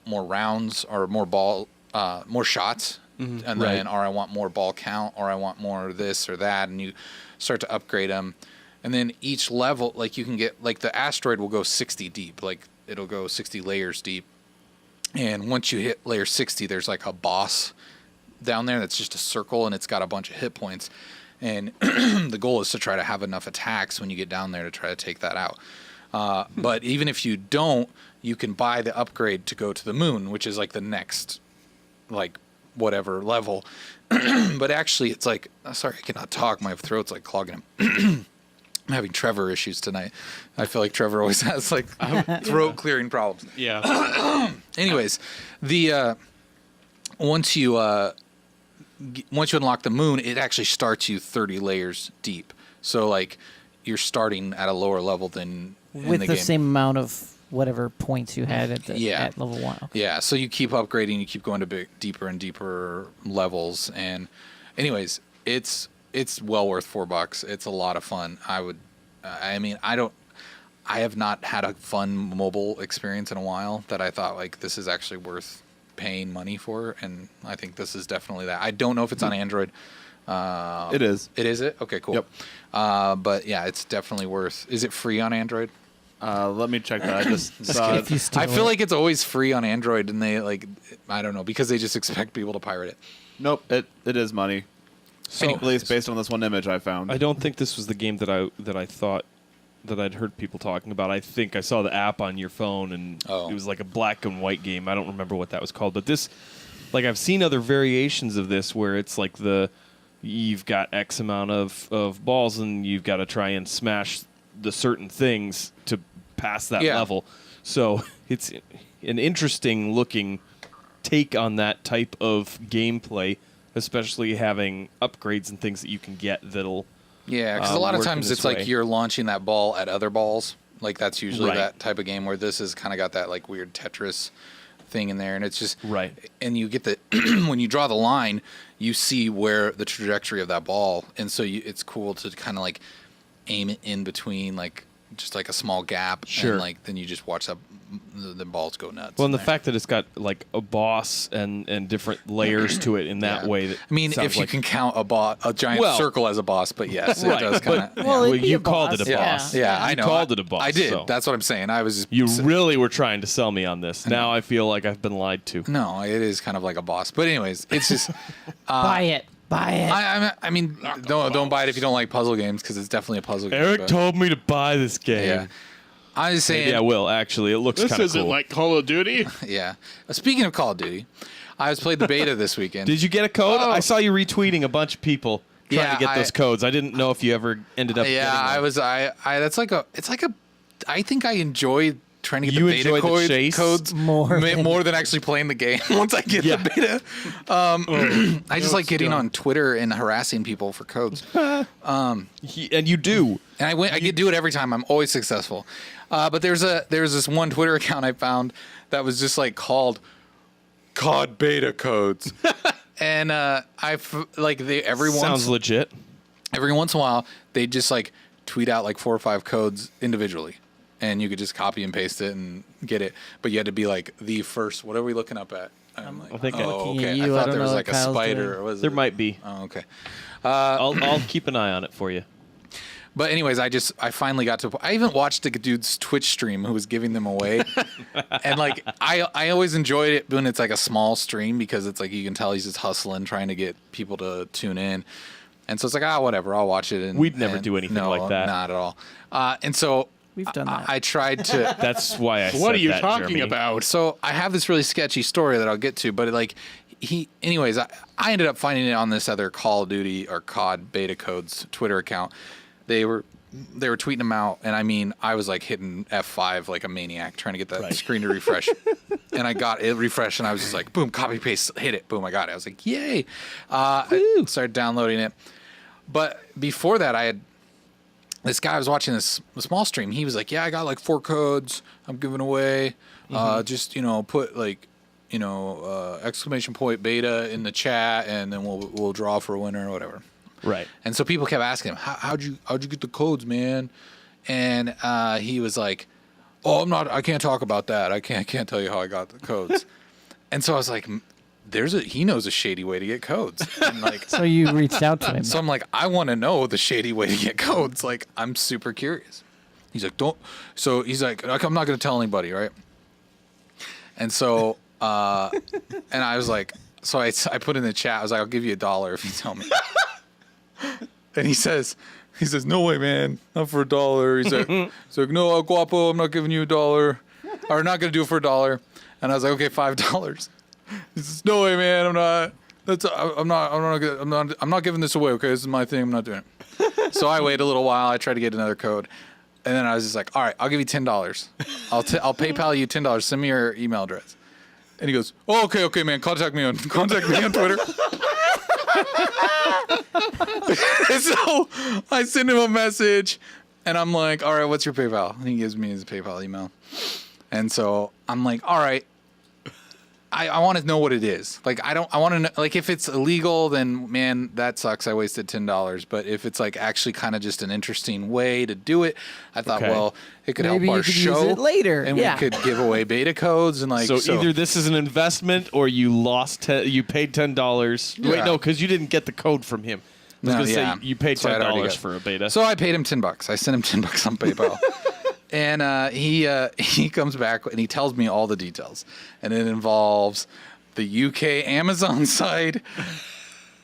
rounds or more shots. And then, or I want more ball count, or I want more this or that, and you start to upgrade them. And then each level, like you can get, like the asteroid will go 60 deep, like it'll go 60 layers deep. And once you hit layer 60, there's like a boss down there that's just a circle, and it's got a bunch of hit points. And the goal is to try to have enough attacks when you get down there to try to take that out. But even if you don't, you can buy the upgrade to go to the moon, which is like the next, like, whatever level. But actually it's like, sorry, I cannot talk, my throat's like clogging. I'm having Trevor issues tonight. I feel like Trevor always has like throat clearing problems. Yeah. Anyways, the once you unlock the moon, it actually starts you 30 layers deep. So like you're starting at a lower level than with the the game. same amount of whatever points you had at level 1. Okay. Yeah, so you keep upgrading, you keep going to deeper and deeper levels, and anyways, it's well worth $4. It's a lot of fun. I I have not had a fun mobile experience in a while that I thought like this is actually worth paying money for, and I think this is definitely that. I don't know if it's on Android. It is. It is it? Okay, cool. Yep. But yeah, it's definitely worth. Is it free on Android? Let me check that. I just saw If you it. steal I feel it. like it's always free on Android, and they like, I don't know, because they just expect people to pirate it. Nope, it is money. Anyway. At least based on this one image I found. I don't think this was the game that I thought that I'd heard people talking about. I think I saw the app on your phone, and it was like a black and white game. I don't remember what that was called, but this, like, I've seen other variations of this where it's like you've got X amount of balls, and you've got to try and smash the certain things to pass that level. So it's an interesting looking take on that type of gameplay, especially having upgrades and things that you can get that'll. Yeah, because a lot of work in times this it's like way. you're launching that ball at other balls. Like that's usually Right. that type of game where this has kind of got that like weird Tetris thing in there, and it's just Right. And you get the when you draw the line, you see where the trajectory of that ball, and so it's cool to kind of like aim it in between like just like a small gap, Sure. and like then you just watch the balls go nuts. Well, in and the there. fact that it's got like a boss and different layers to it in that Yeah. way. That I mean, sounds if you like- can count a giant Well- circle as a boss, but yes, it Right, does kind of. but- Well, it'd be you a called boss. it a Yeah. boss. Yeah, I You know. called it a boss, I did. so. That's what I'm saying. I was just You really were trying to sell me on this. Now I feel like I've been lied to. No, it is kind of like a boss. But anyways, it's just Buy it. Buy it. I mean, don't buy it if you don't like puzzle games because it's definitely a puzzle game. Eric but- told me to buy this game. Yeah, I'm just saying. Maybe I will, actually. It looks This kind of isn't cool. like Call of Duty. Yeah. Speaking of Call of Duty, I was played the beta this weekend. Did you get a code? Oh. I saw you retweeting a bunch of people trying Yeah, to get those codes. I didn't know if you ever ended up Yeah, getting them. I was. That's like a. It's like a. I think I enjoy trying to get You the beta enjoy the chase? codes More more than actually playing the game. Once I get Yeah. the beta, I just like getting on Twitter and harassing people for codes. And you do. And I do it every time. I'm always successful. But there's this one Twitter account I found that was just like called COD beta codes. And Sounds legit. every once in a while they just like tweet out like 4 or 5 codes individually, and you could just copy and paste it and get it. But you had to be like the first. What are we looking up at? I'm like, I think I- oh, Looking at okay. I you, I thought don't there was know like what a Kyle's spider. doing. Or was There it? might be. Oh, okay. I'll keep an eye on it for you. But anyways, I finally got to. I even watched the dude's Twitch stream who was giving them away, and like I always enjoyed it when it's like a small stream because it's like you can tell he's just hustling, trying to get people to tune in, and so it's like whatever, I'll watch it. And We'd never and do anything no, like that. not at all. And so We've done that. I tried to. That's why I said What are you that, talking Jeremy. about? So I have this really sketchy story that I'll get to, but anyways, I ended up finding it on this other Call of Duty or COD beta codes Twitter account. They were tweeting them out, and I mean, I was like hitting F5 like a maniac trying to get that screen to refresh, and I got it refreshed, and I was just like, boom, copy paste, hit it, boom, I got it. I was like, yay! I started downloading it, but before that, this guy I was watching this small stream. He was like, yeah, I got like 4 codes I'm giving away. Just put like exclamation point beta in the chat, and then we'll draw for a winner or whatever. Right. And so people kept asking him, how'd you get the codes, man? And he was like, oh, I can't talk about that. I can't tell you how I got the codes. And so I was like, he knows a shady way to get codes. And like, So you reached out to him. so I'm like, I want to know the shady way to get codes. Like, I'm super curious. He's like, he's like, I'm not going to tell anybody, right? And so, and I was like, so I put in the chat, I was like, I'll give you $1 if you tell me. And he says, no way, man, not for $1. He's like, no, guapo, I'm not giving you $1, or not gonna do it for $1. And I was like, okay, $5. He says, no way, man, I'm not. I'm not giving this away. Okay, this is my thing. I'm not doing it. So I wait a little while. I try to get another code, and then I was just like, all right, I'll give you $10. I'll PayPal you $10. Send me your email address. And he goes, oh, okay, man, contact me on Twitter. And so I send him a message, and I'm like, all right, what's your PayPal? And he gives me his PayPal email. And so I'm like, all right, I want to know what it is. Like I want to know, like if it's illegal, then man, that sucks. I wasted $10. But if it's like actually kind of just an interesting way to do it, I thought, Okay. well, it could Maybe help our you could use show it later. and Yeah. we could give away beta codes and like. So either this is an investment or you you paid $10. Wait, Yeah. no, because you didn't get the code from him. I was No, gonna yeah. say you paid So I'd already $10 got- for a beta. So I paid him $10. I sent him $10 on PayPal. And he comes back and he tells me all the details. And it involves the UK Amazon site.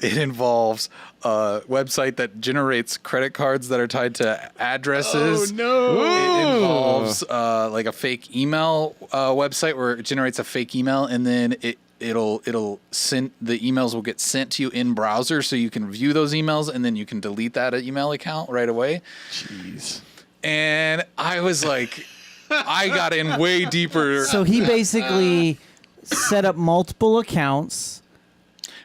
It involves a website that generates credit cards that are tied to addresses. no! It involves like a fake email website where it generates a fake email and then it'll send the emails will get sent to you in browser so you can view those emails and then you can delete that email account right away. Jeez. And I was like, I got in way deeper. So he basically set up multiple accounts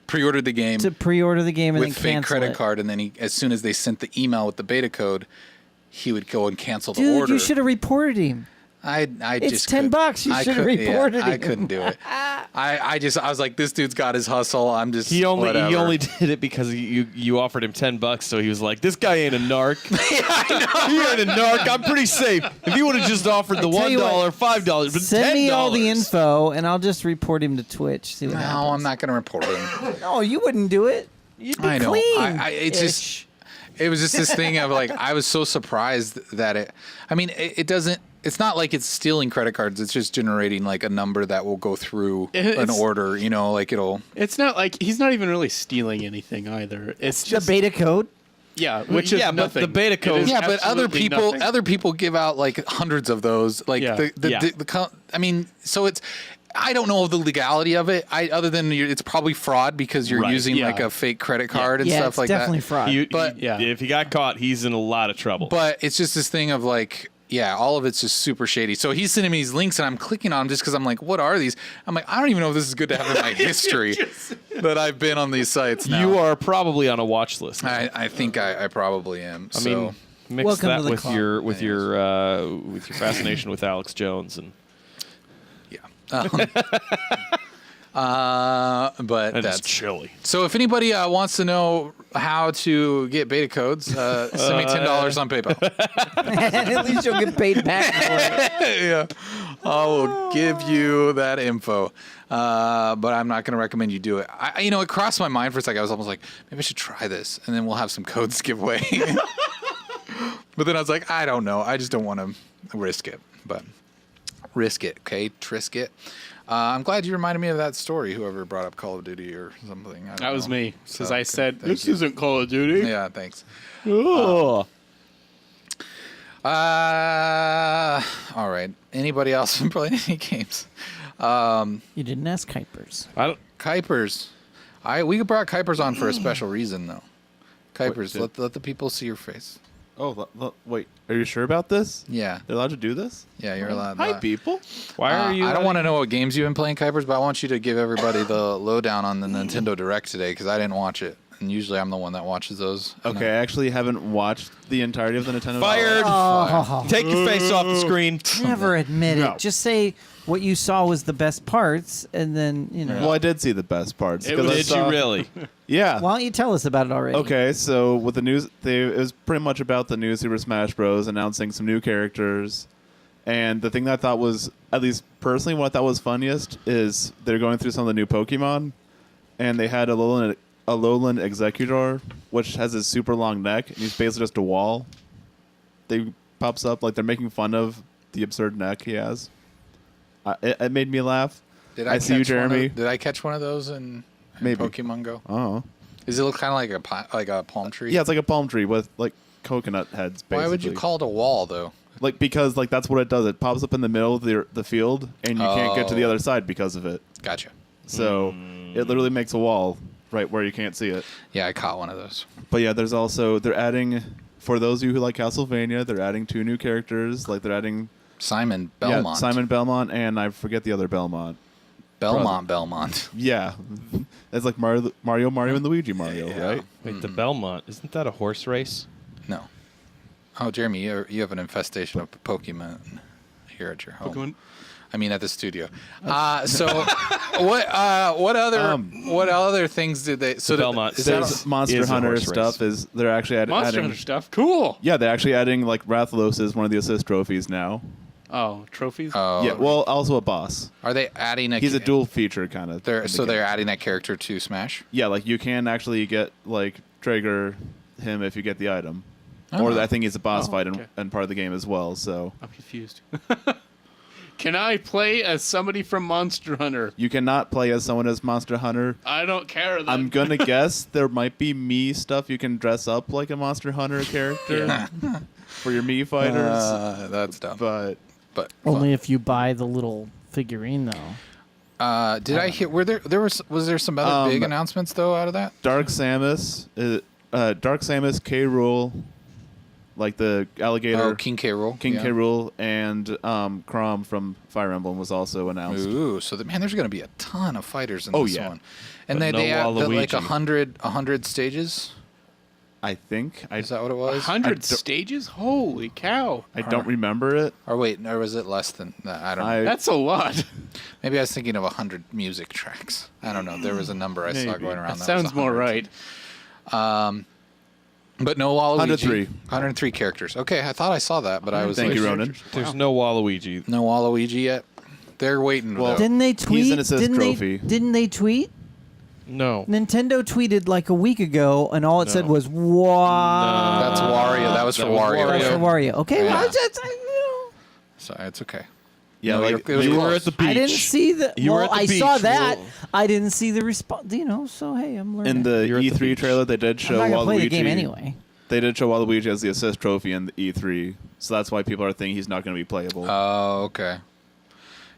Pre-ordered the game to pre-order the game and with then fake cancel credit it. card, and then he, as soon as they sent the email with the beta code, he would go and cancel the Dude, order. you should have reported him. I It's just $10. You I should have couldn't- reported I him. couldn't do it. I was like, this dude's got his hustle. I'm just He only whatever. did it because you offered him $10, so he was like, "This guy ain't a narc. He ain't a narc. I'm pretty safe." If he would have just offered the tell you $1, $5, but Send $10. me all the info, and I'll just report him to Twitch. See what No, happens. I'm not going to report him. No, you wouldn't do it. You'd be I know. clean. It's just, it was just this thing of like, I was so surprised that it doesn't, it's not like it's stealing credit cards. It's just generating like a number that will go through an It's- order, like it'll. It's not like he's not even really stealing anything either. It's the just beta code. yeah, which is Yeah, but nothing. the beta It code- is Yeah, but absolutely nothing. other people give out like hundreds of those. Like Yeah. so it's. I don't know the legality of it. Other than it's probably fraud because you're Right, using yeah. like a fake credit card and Yeah, stuff it's like definitely that. fraud. But- yeah. If he got caught, he's in a lot of trouble. But it's just this thing of like, yeah, all of it's just super shady. So he's sending me these links and I'm clicking on them just because I'm like, what are these? I'm like, I don't even know if this is good to have in my history that I've been on these sites now. you are probably on a watch list. I think I probably am. I So mean, mix Welcome that to the with club. your fascination with Alex Jones, and yeah. But it's that's chilly. so. If anybody wants to know how to get beta codes, send me $10 on PayPal. At least you'll get paid back for it. Yeah, I will give you that info. But I'm not going to recommend you do it. It crossed my mind for a second. I was almost like, maybe I should try this, and then we'll have some codes to give away. But then I was like, I don't know. I just don't want to risk it. But risk it, okay? Trisk it. I'm glad you reminded me of that story. Whoever brought up Call of Duty or something. I don't That was know. me because So, I okay, said thank this you. isn't Call of Duty. Yeah, thanks. Ugh. All right. Anybody else been playing any games? You didn't ask Kuipers. I don't. Kuipers. We brought Kuipers on for a special reason, though. Kuipers, Wait, let the people see your face. Oh, wait. Are you sure about this? Yeah, They're allowed to do this? yeah, you're allowed. Hi, people. Why are you? I don't want to know what games you've been playing, Kuipers, but I want you to give everybody the lowdown on the Nintendo Direct today because I didn't watch it, and usually I'm the one that watches those. And Okay, I actually haven't watched the entirety of the Nintendo. Fired. Oh, Take your face off the screen. never admit No. it. Just say what you saw was the best parts, and then Well, I did see the best parts. It 'cause I Did saw- you really? Yeah. Why don't you tell us about it already? Okay, so with the news, it was pretty much about the new Super Smash Bros. Announcing some new characters, and the thing that I thought was, at least personally, what I thought was funniest is they're going through some of the new Pokemon, and they had a lowland Executor, which has a super long neck, and he's basically just a wall. They pops up like they're making fun of the absurd neck he has. It made me laugh. Did I see you, catch one of- Jeremy. Did I catch one of those in Maybe. Pokemon Go? Oh, Does it look kind of like a palm tree? yeah, it's like a palm tree with like coconut heads. Basically. Why would you call it a wall, though? Like because like that's what it does. It pops up in the middle of the field, and you can't get to the Oh. other side because of it. Gotcha. So it literally makes a wall right where you can't see it. Yeah, I caught one of those. But yeah, there's also they're adding for those of you who like Castlevania, they're adding 2 new characters. Like they're adding Simon Belmont. Yeah, Simon Belmont, and I forget the other Belmont. Belmont. Yeah, it's like Mario, and Luigi Mario, Yeah. right? Wait, the Belmont, isn't that a horse race? No. Oh, Jeremy, you have an infestation of Pokemon here at your home. I mean, at the studio. So what other things did they? So Belmont. is that There's Monster is a Hunter horse race. stuff. Is they're actually Monster adding? Hunter stuff. Cool. Yeah, they're actually adding like Rathalos as one of the assist trophies now. Oh, trophies. Yeah, well, also a boss. are they adding a? He's a dual feature kind of. They're adding that character to Smash. Yeah, like you can actually get like trigger him if you get the item, or I think he's a boss fight okay. and part of the game as well. So I'm confused. Can I play as somebody from Monster Hunter? you cannot play as someone as Monster Hunter. I don't care. Then. I'm gonna guess there might be Mii stuff you can dress up like a Monster Hunter character Yeah. for your Mii fighters, That's dumb. but But Only if you buy the little figurine, though. did I hear? Were was there some other big announcements though out of that? Dark Samus, K. Rool, like the alligator. Oh, King K. Rool. King yeah. K. Rool and Chrom from Fire Emblem was also announced. Ooh, so there's going to be a ton of fighters in Oh, this yeah. one, and But they no have like Waluigi. 100 stages. I think. Is that what it was? 100 stages? Holy cow! I don't remember it. Or wait, or was it less than that? I don't know. That's a lot. Maybe I was thinking of 100 music tracks. I don't know. There was a number I saw Maybe. going around. That That was sounds more 100. right. But no Waluigi. 103. 103 characters. Okay, I thought I saw that, but I was Thank like, you, Ronan. There's no Waluigi. no Waluigi yet. They're waiting. Well, though. Didn't they tweet? an assist trophy. Didn't they tweet? No. Nintendo tweeted like a week ago, and all it said was "Wow." That's Wario. That was for That was Wario. That's for Wario. Okay, Yeah. well, you So it's okay. Yeah, No, like it was You were close. at the beach. know, I didn't see the. You were well, at the I saw beach. that. Well- I didn't see the response. So hey, I'm learning. in the You're at the E3 beach. trailer, they did I'm show not gonna play Waluigi. the game anyway. They did show Waluigi as the assist trophy in the E3, so that's why people are thinking he's not going to be playable. Oh, okay.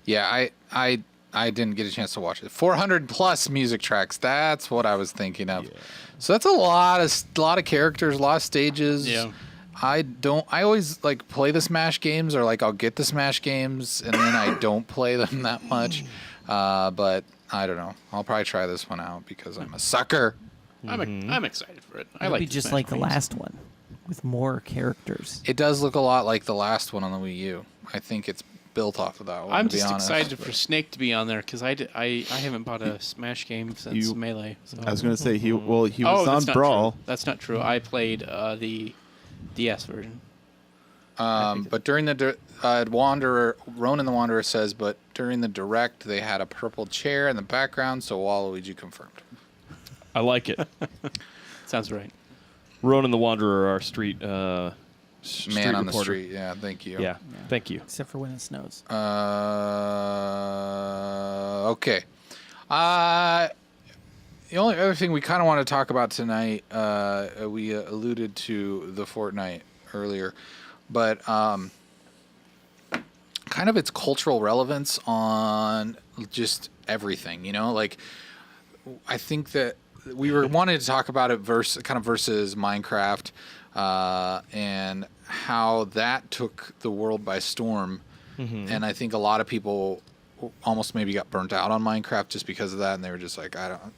Yeah, I didn't get a chance to watch it. 400 plus music tracks. That's what I was thinking of. So that's a lot of characters, a lot of stages. Yeah. I always like play the Smash games, or like I'll get the Smash games and then I don't play them that much. But I don't know. I'll probably try this one out because I'm a sucker. I'm excited for it. I It'll like be the just Smash like the games. last one, with more characters. It does look a lot like the last one on the Wii U. I think it's built off of that one. I'm to be just honest, excited but- for Snake to be on there because I haven't bought a Smash game since Melee. So. I was going to say he Oh, was on that's not Brawl. True. That's not true. I played the DS version. But during the Ronan the Wanderer says, but during the direct they had a purple chair in the background, so Waluigi confirmed. I like it. Sounds right. Ronan the Wanderer, our street Man on the reporter. street, yeah, thank you. Yeah. Thank you. Except for when it snows. Okay. The only other thing we kind of want to talk about tonight, we alluded to the Fortnite earlier, but kind of its cultural relevance on just everything, like I think that we were wanting to talk about it versus Minecraft, and how that took the world by storm. And I think a lot of people almost maybe got burnt out on Minecraft just because of that, and they were just like, I don't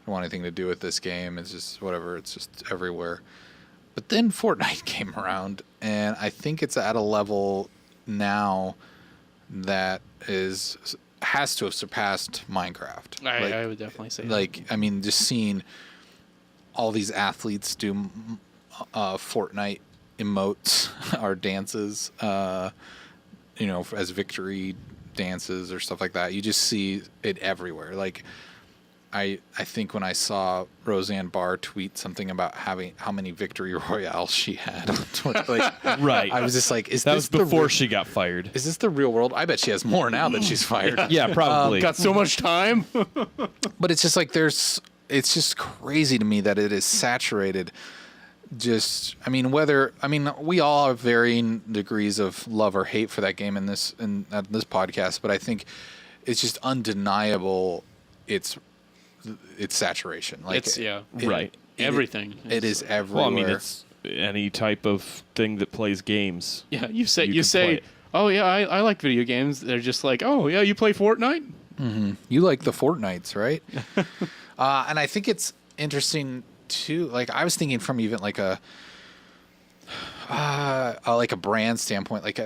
want anything to do with this game. It's just whatever. It's just everywhere. But then Fortnite came around, and I think it's at a level now that has to have surpassed Minecraft. I would definitely say Like, I mean, just seeing all these athletes do Fortnite emotes or dances, as victory dances or stuff like that. You just see it everywhere. Like, I think when I saw Roseanne Barr tweet something about how many victory royales she had on Twitter, like, Right. I was just like, That was before she got fired. Is this the real world? I bet she has more now that she's fired. Yeah, probably. got so much time. But it's just like it's just crazy to me that it is saturated. We all have varying degrees of love or hate for that game in this podcast, but I think it's just undeniable its saturation. Like Right. Everything. It is everywhere. Well, I mean, it's any type of thing that plays games. Yeah, you say You can play it. oh yeah, I like video games. They're just like, oh yeah, you play Fortnite? You like the Fortnites, right? And I think it's interesting too. Like, I was thinking from even like a brand standpoint. Like,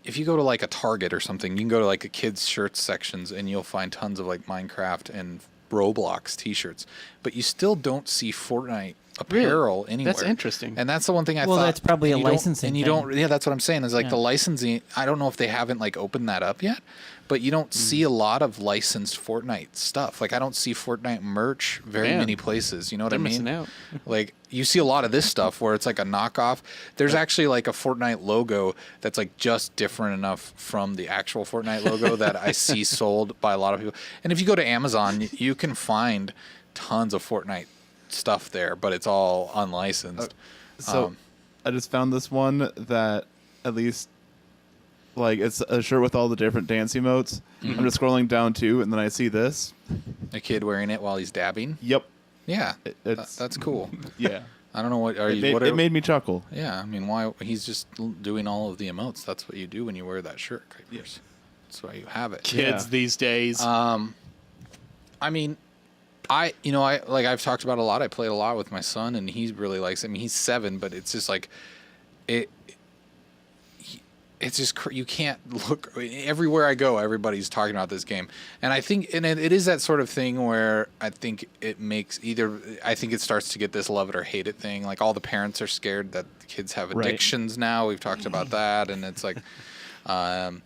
if you go to like a Target or something, you can go to like a kids' shirts sections and you'll find tons of like Minecraft and Roblox T-shirts, but you still don't see Fortnite apparel anywhere. That's interesting. And that's the one thing I thought. Well, that's probably and a you don't- licensing And you thing. don't. Yeah, that's what I'm saying. Is like Yeah. the licensing. I don't know if they haven't like opened that up yet, but you don't see a lot of licensed Fortnite stuff. Like I don't see Fortnite merch very Man, many places. You know what they're I mean? missing out. Like you see a lot of this stuff where it's like a knockoff. There's actually like a Fortnite logo that's like just different enough from the actual Fortnite logo that I see sold by a lot of people. And if you go to Amazon, you can find tons of Fortnite stuff there, but it's all unlicensed. So I just found this one that at least like it's a shirt with all the different dance emotes. I'm just scrolling down too, and then I see this. A kid wearing it while he's dabbing. Yep. Yeah, It's that's cool. yeah. I don't know what are It you. made, What it made me chuckle. Yeah, I mean, why? He's just doing all of the emotes. That's what you do when you wear that shirt, Kuipers. Yes. That's why you have it. Kids Yeah. these days. I mean, I like I've talked about a lot. I played a lot with my son, and he really likes it. I mean, he's 7, but it's just like it. It's just you can't look everywhere I go. Everybody's talking about this game, and I think, and it is that sort of thing where I think it makes I think it starts to get this love it or hate it thing. Like all the parents are scared that the kids have Right. addictions now. We've talked about that, and it's like, but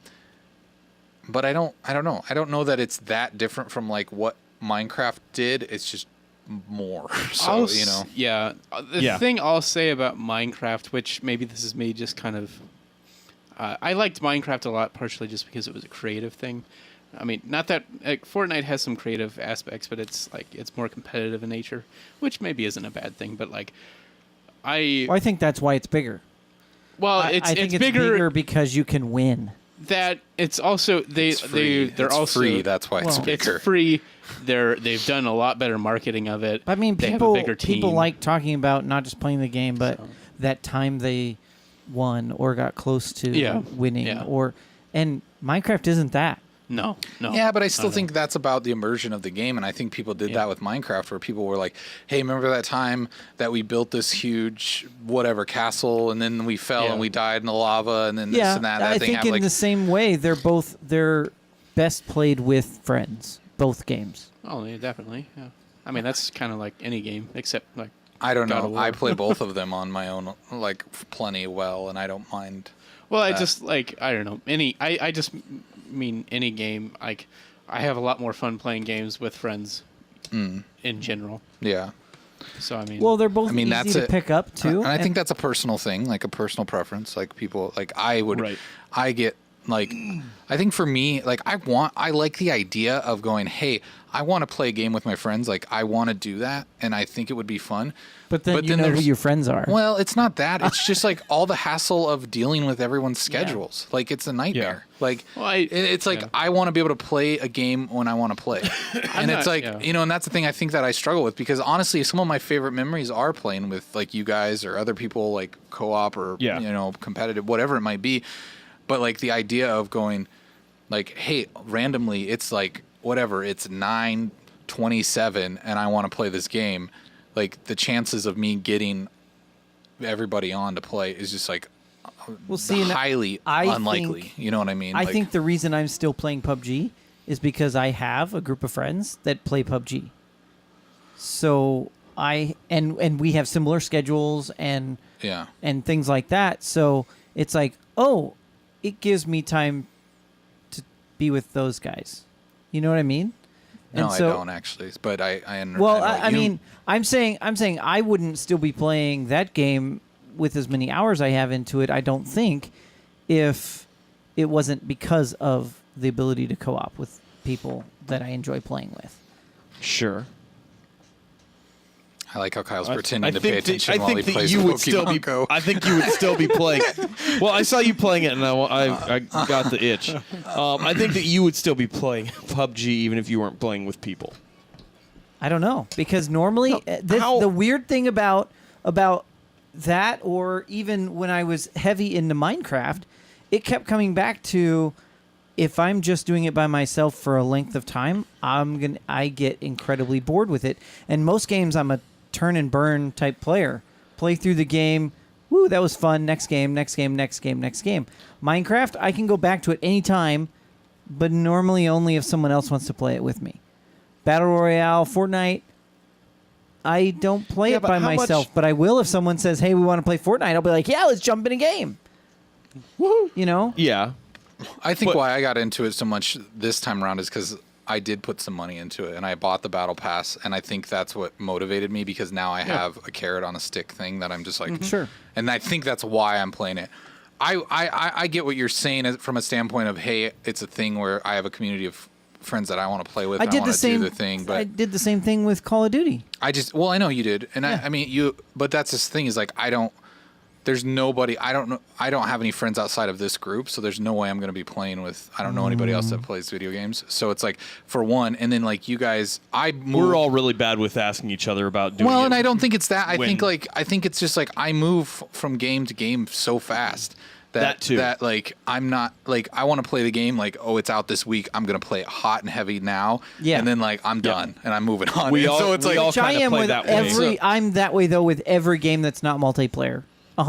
I don't know. I don't know that it's that different from like what Minecraft did. It's just more. So you know, Yeah. The Yeah. thing I'll say about Minecraft, which maybe this is me just kind of. I liked Minecraft a lot, partially just because it was a creative thing. I mean, not that Fortnite has some creative aspects, but it's more competitive in nature, which maybe isn't a bad thing. But like, Well, I think that's why it's bigger. I I think it's bigger because you can win. that it's also it's free. they're it's also free. That's why it's Well, bigger. it's free. They've done a lot better marketing of it. I mean, they people have a bigger team. people like talking about not just playing the game, but So. that time they won or got close to Yeah. winning, Yeah. and Minecraft isn't that. No. Yeah, but I still think that's about the immersion of the game, and I think people did Yeah. that with Minecraft, where people were like, "Hey, remember that time that we built this huge whatever castle, and then we fell Yeah. and we died in the lava, and then this Yeah, and that." I thing think happened. in Like, the same way they're best played with friends. Both games. Oh, yeah, definitely. Yeah. I mean, that's kind of like any game, except like. I don't God of know. War. I play both of them on my own, like plenty well, and I don't mind. Well, I just like I don't know any. I just mean any game. Like I have a lot more fun playing games with friends in general. Yeah. So I mean, Well, they're both I mean, easy that's to it. pick up too. And I think that's a personal thing, like a personal preference. Like people, like I would, Right. I get like, I think for me, like I like the idea of going, hey, I want to play a game with my friends. Like I want to do that, and I think it would be fun. but then you know who there's- your friends are. Well, it's not that. It's just like all the hassle of dealing with everyone's schedules. Like it's a nightmare. Like Well, it's like yeah. I want to be able to play a game when I want to play, and it's not- like yeah. you know, and that's the thing I think that I struggle with, because honestly, some of my favorite memories are playing with like you guys or other people, like co-op or Yeah. you know, competitive, whatever it might be. But like the idea of going, like, hey, randomly, it's like whatever, it's 9:27, and I want to play this game. Like the chances of me getting everybody on to play is just like Well, see, and highly I unlikely. think- You know what I mean? I Like, think the reason I'm still playing PUBG is because I have a group of friends that play PUBG. So and we have similar schedules and yeah. things like that. So it's like, oh, it gives me time to be with those guys. You know what I mean? No, And so- I don't actually, but I Well, know I you- mean, I'm saying I wouldn't still be playing that game with as many hours I have into it. I don't think, if it wasn't because of the ability to co-op with people that I enjoy playing with. Sure. I like how Kyle's I pretending to think pay that- attention I while think he that plays you Pokemon would still be. Go. I think you would still be playing. Well, I saw you playing it, and I got the itch. I think that you would still be playing PUBG even if you weren't playing with people. I don't know, because normally how- the weird thing about that, or even when I was heavy into Minecraft, it kept coming back to, if I'm just doing it by myself for a length of time, I get incredibly bored with it. And most games, I'm a turn and burn type player. Play through the game, Woo, that was fun. Next game, next game, next game, next game. Minecraft, I can go back to it anytime, but normally only if someone else wants to play it with me. Battle Royale, Fortnite, I don't play it by myself, but I will if someone says, hey, we want to play Fortnite. I'll be like, yeah, let's jump in a game. Woo! You know? Yeah. I think why I got into it so much this time around is because I did put some money into it, and I bought the Battle Pass, and I think that's what motivated me because now I have a carrot on a stick thing that I'm just like, Sure. And I think that's why I'm playing it. I get what you're saying from a standpoint of, hey, it's a thing where I have a community of friends that I want to play with. I did the same do the thing, but I did the same thing with Call of Duty. I know you did, and Yeah. I mean you, but that's this thing is like there's nobody. I don't know. I don't have any friends outside of this group, so there's no way I'm going to be playing with. I don't know anybody else that plays video games. So it's like for one, and then like you guys, We're all really bad with asking each other about doing well, it. and I don't think it's that. I when- think it's just like I move from game to game so fast That too. that like I'm not like I want to play the game like, oh, it's out this week. I'm going to play it hot and heavy now. Yeah. And then like I'm done and I'm moving on. We And all- so it's we like all Which I kinda am play with that way. I'm that way though with every game that's not multiplayer. 100%.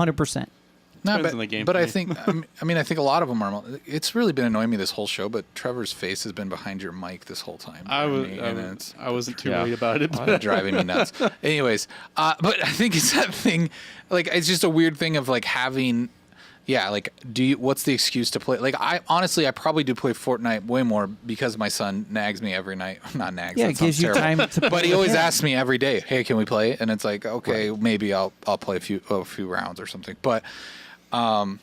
no, Depends but, on the game but for I me. think I mean I think a lot of them are. It's really been annoying me this whole show. But Trevor's face has been behind your mic this whole time. I wasn't too Yeah. worried about it. It's driving me nuts. Anyways, but I think it's that thing. Like it's just a weird thing of like having. Yeah, like, what's the excuse to play? Like, I probably do play Fortnite way more because my son nags me every night. Not nags. Yeah, that it gives sounds you terrible. time to play. But he always with him. asks me every day, "Hey, can we play?" And it's like, okay, maybe I'll play a few rounds or something. But, and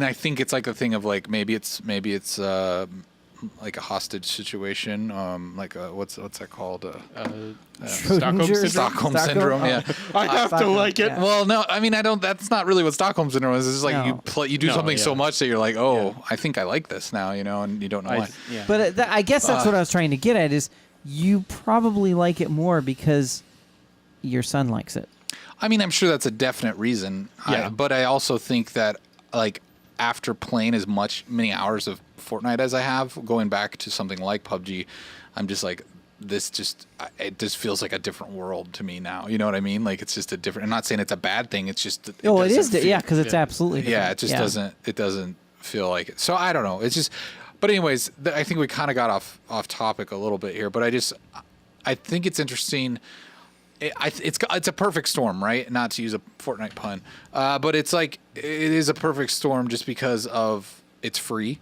I think it's like a thing of like maybe it's like a hostage situation, like what's that called? Stockholm syndrome. Yeah. I have to Stockholm, like it. yeah. Well, no, I mean, I don't. That's not really what Stockholm syndrome is. It's just like No. you do No, something so yeah. much that you're like, oh, I think I like this now, and you don't know why. Yeah. But I guess that's what I was trying to get at is you probably like it more because your son likes it. I mean, I'm sure that's a definite reason. Yeah. But I also think that like after playing many hours of Fortnite as I have, going back to something like PUBG, I'm just like, it just feels like a different world to me now. You know what I mean? Like it's just a different. I'm not saying it's a bad thing. It's just It doesn't is. feel- Yeah, because it's absolutely different. Yeah, it just doesn't. It doesn't feel like it. So I don't know. It's just. But anyways, I think we kind of got off topic a little bit here. But I think it's interesting. It's a perfect storm, right? Not to use a Fortnite pun, but it's like it is a perfect storm just because of it's free,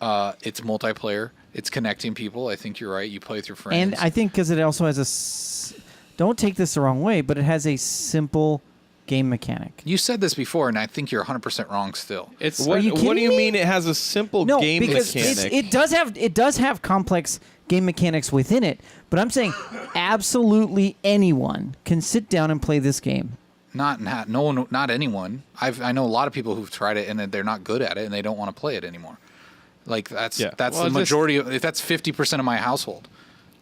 it's multiplayer, it's connecting people. I think you're right. You play with your friends, And I think because it also has don't take this the wrong way, but it has a simple game mechanic. you said this before, and I think you're 100% wrong still. It's What, you what do kidding you me? mean it has a simple No, game because mechanic? it does have complex game mechanics within it. But I'm saying absolutely anyone can sit down and play this game. Not anyone. I know a lot of people who've tried it and they're not good at it and they don't want to play it anymore. Like that's Yeah. the Well, majority of that's 50% of my household.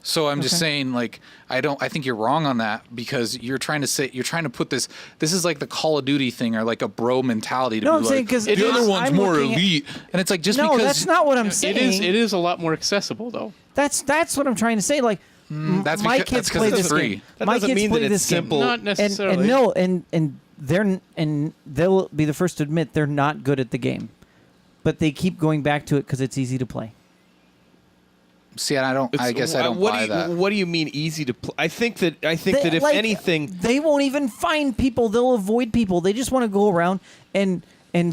So I'm just Okay. saying, like, I think you're wrong on that because you're trying to put this is like the Call of Duty thing or like a bro mentality to No, be I'm like, saying 'cause the other I'm one's more looking at- elite. And it's like just No, because that's not what I'm saying. it is a lot more accessible though. That's what I'm trying to say. Like that's my because- kids that's 'cause play it's this free. game. That My doesn't kids mean play that it's this game. simple. Not necessarily. And they'll be the first to admit they're not good at the game, but they keep going back to it because it's easy to play. See, and I guess I don't what buy do you, that. What do you mean easy to play? I think that if Like, anything, they won't even find people. They'll avoid people. They just want to go around and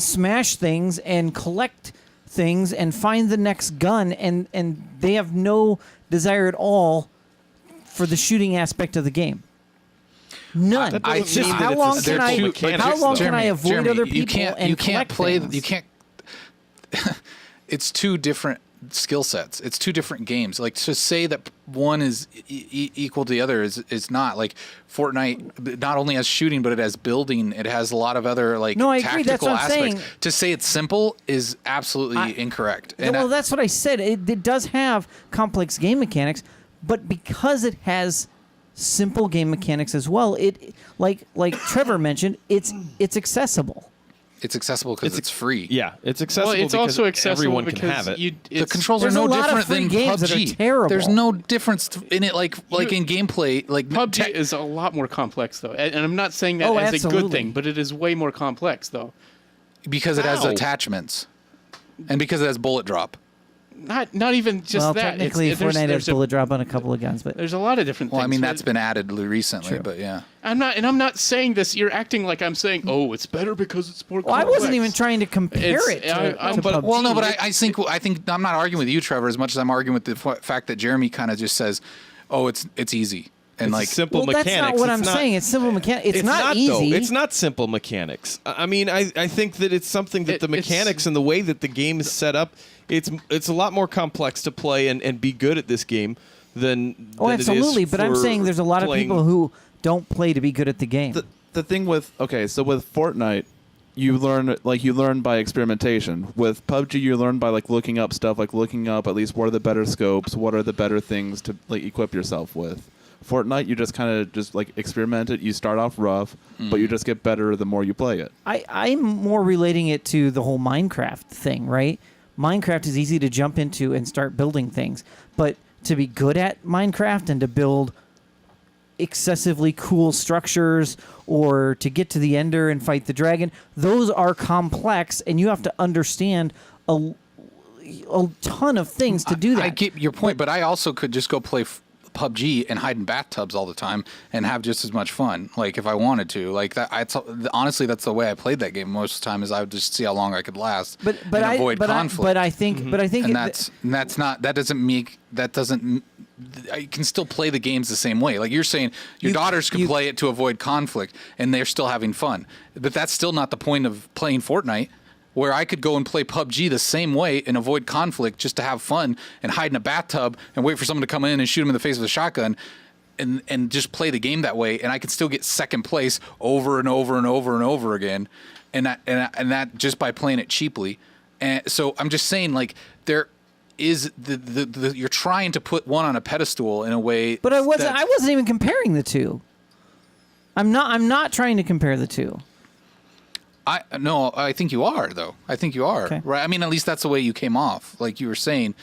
smash things and collect things and find the next gun, and they have no desire at all for the shooting aspect of the game. None. That doesn't It's just mean that how it's a long simple can I mechanic. how long can I Jeremy, avoid Jeremy, other people you can't and collect play things. You can't. It's two different skill sets. It's two different games. Like to say that one is equal to the other is not. Like Fortnite not only has shooting, but it has building. It has a lot of other like No, I agree. That's tactical what I'm aspects. saying. To say it's simple is absolutely incorrect. Well, that's what I said. It does have complex game mechanics, but because it has simple game mechanics as well, it like Trevor mentioned, it's accessible. It's accessible because it's free. Yeah, it's accessible. Well, it's because also accessible everyone because can have it. The controls are There's no a lot of different free than games PUBG. that are terrible. There's no difference in it, like in gameplay. Like PUBG is a lot more complex, though, and I'm not saying that Oh, as a absolutely. good thing, but it is way more complex, though. because it has How? attachments, and because it has bullet drop. Not even just well, that. technically, Fortnite has bullet drop on a couple of guns, but There's a lot of different Well, things. I mean but that's been added recently, True. but yeah. I'm not saying this. You're acting like I'm saying, oh, it's better because it's more. well, I complex. wasn't even trying to compare It's- it to, I'm- to but- PUBG. Well, no, but I think I'm not arguing with you, Trevor, as much as I'm arguing with the fact that Jeremy kind of just says, "Oh, it's easy," and It's like simple well, mechanics. that's not what It's I'm not- saying. It's simple mechanics. It's not though. easy. It's not simple mechanics. I mean, I think that it's something that the It's- mechanics and the way that the game is set up, it's a lot more complex to play and be good at this game than Oh, than it is absolutely. But I'm for saying there's a lot of playing- people who don't play to be good at the game. The thing with so with Fortnite, you learn by experimentation. With PUBG, you learn by looking up stuff, looking up at least what are the better scopes, what are the better things to equip yourself with. Fortnite, you just kind of experiment it. You start off rough, but you just get better the more you play it. I'm more relating it to the whole Minecraft thing, right? Minecraft is easy to jump into and start building things, but to be good at Minecraft and to build excessively cool structures or to get to the ender and fight the dragon, those are complex, and you have to understand a ton of things to do that. I get your point, but I also could just go play PUBG and hide in bathtubs all the time and have just as much fun, like if I wanted to. Like that, honestly, that's the way I played that game most of the time. Is I would just see how long I could last, but and I avoid conflict. I think and that's not that doesn't. I can still play the games the same way. Like you're saying, your daughters can play it to avoid conflict, and they're still having fun. But that's still not the point of playing Fortnite, where I could go and play PUBG the same way and avoid conflict just to have fun and hide in a bathtub and wait for someone to come in and shoot him in the face with a shotgun, and just play the game that way. And I could still get second place over and over and over and over again, and that just by playing it cheaply. And so I'm just saying, like, there is the you're trying to put one on a pedestal in a way. But I wasn't even comparing the two. I'm not trying to compare the two. I think you are, though. I think you are. Okay. Right? I mean, at least that's the way you came off. Like you were saying,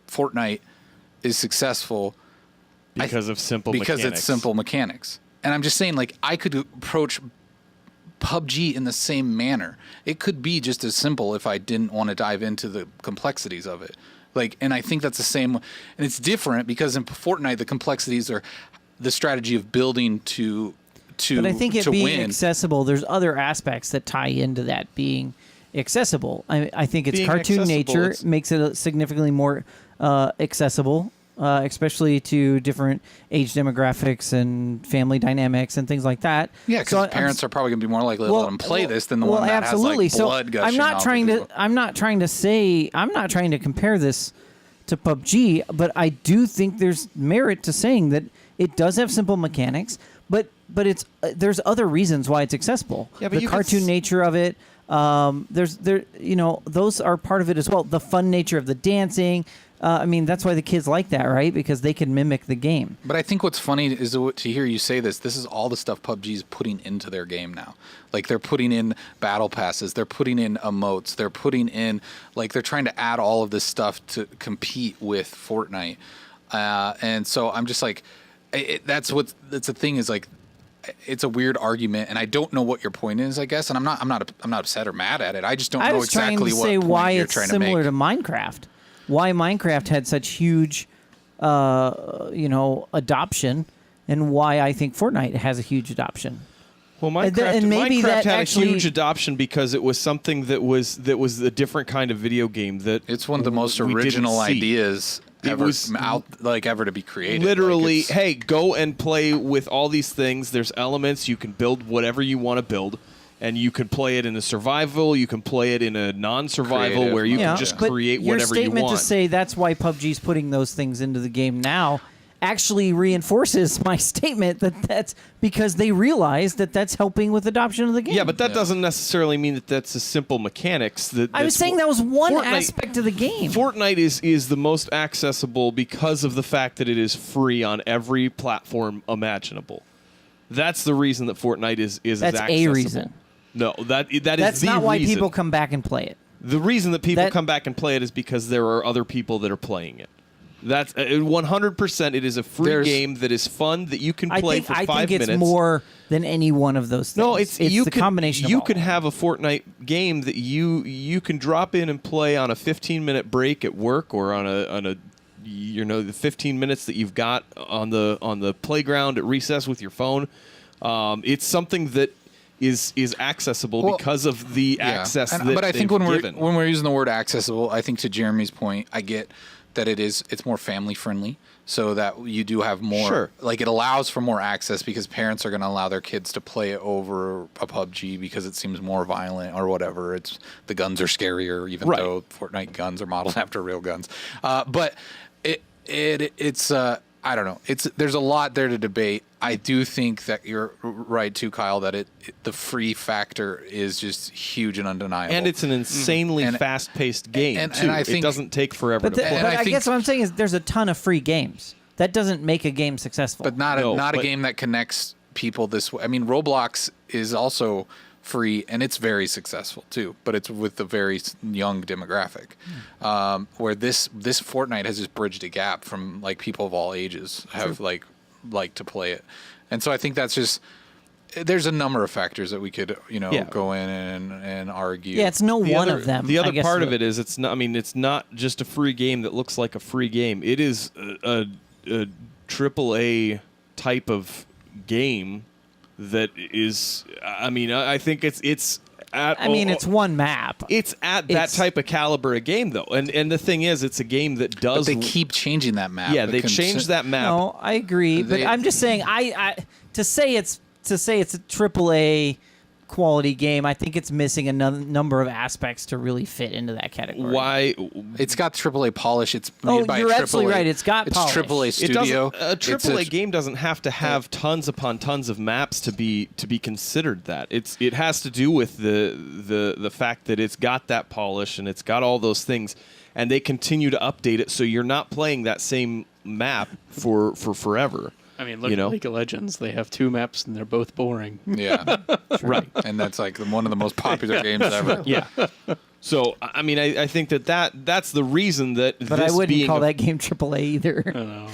Fortnite is successful because of simple because mechanics. it's simple mechanics. And I'm just saying, like, I could approach PUBG in the same manner. It could be just as simple if I didn't want to dive into the complexities of it. Like, and I think that's the same. And it's different because in Fortnite, the complexities are the strategy of building to But I think it being win. accessible, there's other aspects that tie into that being accessible. I think its Being cartoon accessible, nature it's- makes it significantly more accessible, especially to different age demographics and family dynamics and things like that. Yeah, because So parents are probably going to be more likely to let them play this than the one that absolutely. has like blood gushing I'm not off trying of to. people. I'm not trying to compare this to PUBG, but I do think there's merit to saying that it does have simple mechanics, but it's there's other reasons why it's accessible. Yeah, but the you could cartoon nature of it. Those are part of it as well. The fun nature of the dancing. I mean, that's why the kids like that, right? Because they can mimic the game. But I think what's funny is to hear you say this. This is all the stuff PUBG is putting into their game now. Like they're putting in battle passes, they're putting in emotes, they're putting in they're trying to add all of this stuff to compete with Fortnite. And so I'm just like, that's the thing is like, it's a weird argument, and I don't know what your point is. I guess, and I'm not upset or mad at it. I just don't I know was trying exactly to what say point why you're it's trying similar to to make. Minecraft. Why Minecraft had such huge, adoption, and why I think Fortnite has a huge adoption. Well, and maybe Minecraft that had actually- a huge adoption because it was something that was a different kind of video game that It's one of the most we didn't original see. ideas It ever was ever to be created. Literally, Like, hey, go and play with all these things. There's elements. You can build whatever you want to build, and you can play it in a survival. You can play it in a non-survival Creative where you mode. can just but create your whatever you statement want. to say that's why PUBG's putting those things into the game now actually reinforces my statement that that's because they realize that that's helping with adoption of the game. Yeah, but that doesn't necessarily mean that that's a simple mechanics. I was saying that was one Fortnite- aspect of the game. Fortnite is the most accessible because of the fact that it is free on every platform imaginable. That's the reason that Fortnite is That's as a accessible. reason. No, that is That's the not why reason. people come back and play it. The reason that people That- come back and play it is because there are other people that are playing it. That's 100%. It is a free There's- game that is fun that you can play for 5 I think minutes. it's more than any one of those things. No, it's you the can, combination You of all. can have a Fortnite game that you can drop in and play on a 15-minute break at work or on a the 15 minutes that you've got on the playground at recess with your phone. It's something that is accessible Well, because of the access that but I think they've when given. we're using the word accessible, I think to Jeremy's point, I get that it's more family friendly, so that you do have more. Sure. Like it allows for more access because parents are going to allow their kids to play it over a PUBG because it seems more violent or whatever. It's the guns are scarier, even Right. though Fortnite guns are modeled after real guns. But it's I don't know. There's a lot there to debate. I do think that you're right too, Kyle. That the free factor is just huge and undeniable. And it's an insanely And- fast-paced game and too. I think- it doesn't take forever But, to play. And I I think- guess what I'm saying is there's a ton of free games. That doesn't make a game successful. but not No, a but- game that connects people this way. I mean, Roblox is also free and it's very successful too, but it's with a very young demographic. Where this Fortnite has just bridged a gap from like people of all ages have like to play it, and so I think that's just. There's a number of factors that we could Yeah. go in and argue. yeah, it's no one of them. The I other guess part of it is it's not. I mean, it's not just a free game that looks like a free game. It is a AAA type of game that is. I mean, I think it's at. I mean, it's one map. It's at that It's- type of caliber of game though, and the thing is, it's a game that but does. they keep changing that map. yeah, The they cons- changed that map. No, I agree, They- but I'm just saying to say it's a AAA quality game. I think it's missing a number of aspects to really fit into that category. Why? It's got AAA polish. It's made Oh, by you're a AAA. absolutely right. It's got polish. AAA It studio. doesn't. A It's AAA game doesn't have to have tons upon tons of maps to be considered that. It has to do with the fact that it's got that polish and it's got all those things, and they continue to update it so you're not playing that same map for forever. I mean, look You at know? League of Legends. They have 2 maps and they're both boring. Yeah, Right. and that's like one of the most popular games ever. Yeah. So I mean, I think that's the reason that. But this I wouldn't being call a- that game AAA either.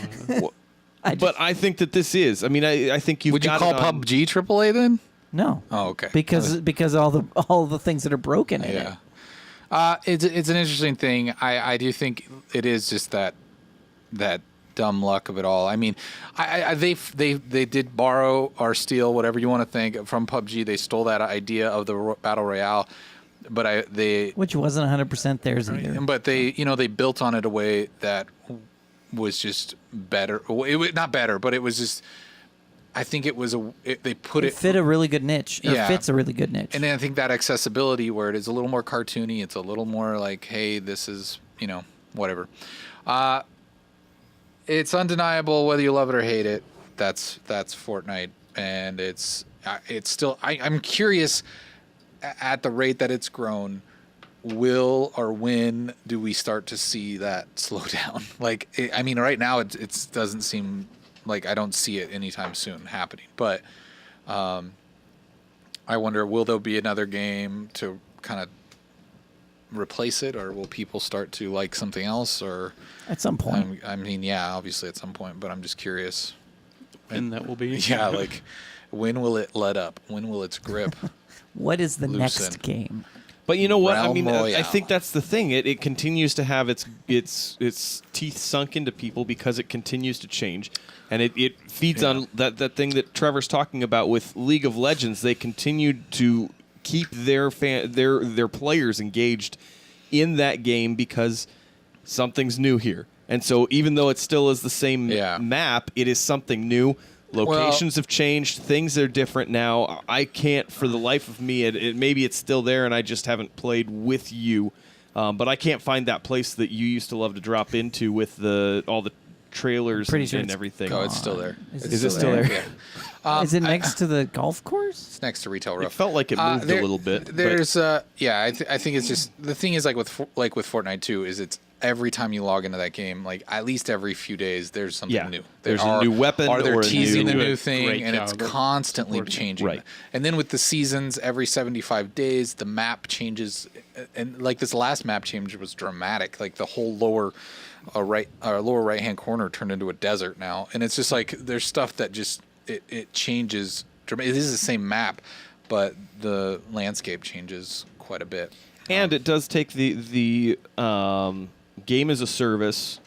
But I think that this is. I mean, I think you've Would you got call it on- PUBG AAA then? No. Oh, okay. Because all the things that are broken in it. Yeah. It's an interesting thing. I do think it is just that dumb luck of it all. I mean, they did borrow or steal whatever you want to think from PUBG. They stole that idea of the battle royale, but Which wasn't 100% theirs either. but they built on it a way that was just better. Not better, but it was just. I think it was they put It fit a really good niche. Or Yeah. fits a really good niche. And then I think that accessibility where it is a little more cartoony, it's a little more like, hey, this is, whatever. It's undeniable whether you love it or hate it. That's Fortnite, and it's still. I'm curious at the rate that it's grown. Will or when do we start to see that slow down? Like, I mean, right now it doesn't seem like I don't see it anytime soon happening. But I wonder, will there be another game to kind of replace it, or will people start to like something else? Or At some point. I mean, yeah, obviously at some point, but I'm just curious. And that will be. Yeah, like when will it let up? When will its grip? What is the loosen. next game? But you know what? I Realm mean, I Royale. think that's the thing. It continues to have its teeth sunk into people because it continues to change, and it feeds on that thing that Trevor's talking about with League of Legends. They continue to keep their players engaged in that game because something's new here. And so even though it still is the same map, it is something new. Locations have changed. Things are different now. I can't, for the life of me, maybe it's still there and I just haven't played with you, but I can't find that place that you used to love to drop into with all the trailers Pretty sure and it's everything. Oh, it's still there. Is it still there? Yeah. Is it next to the golf course? It's next to Retail It Rough. felt like it moved a little bit. but- There's I think it's just the thing is like with Fortnite too is it's every time you log into that game, like at least every few days, there's something new. There's a new weapon or they're or a teasing new- the new thing, Great and it's job of constantly working. changing. Right. And then with the seasons, every 75 days, the map changes, and like this last map change was dramatic. Like the whole lower right hand corner turned into a desert now, and it's just like there's stuff that just it changes. It is the same map, but the landscape changes quite a bit. And it does take the game as a service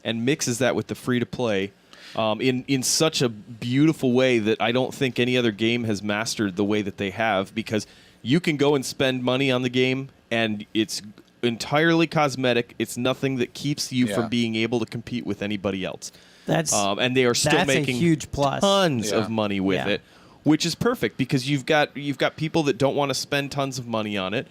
and mixes that with the free to play in such a beautiful way that I don't think any other game has mastered the way that they have, because you can go and spend money on the game and it's entirely cosmetic. It's nothing that keeps you from being able to compete with anybody else. And they are still making a huge plus. tons of money with it, which is perfect because you've got people that don't want to spend tons of money on it.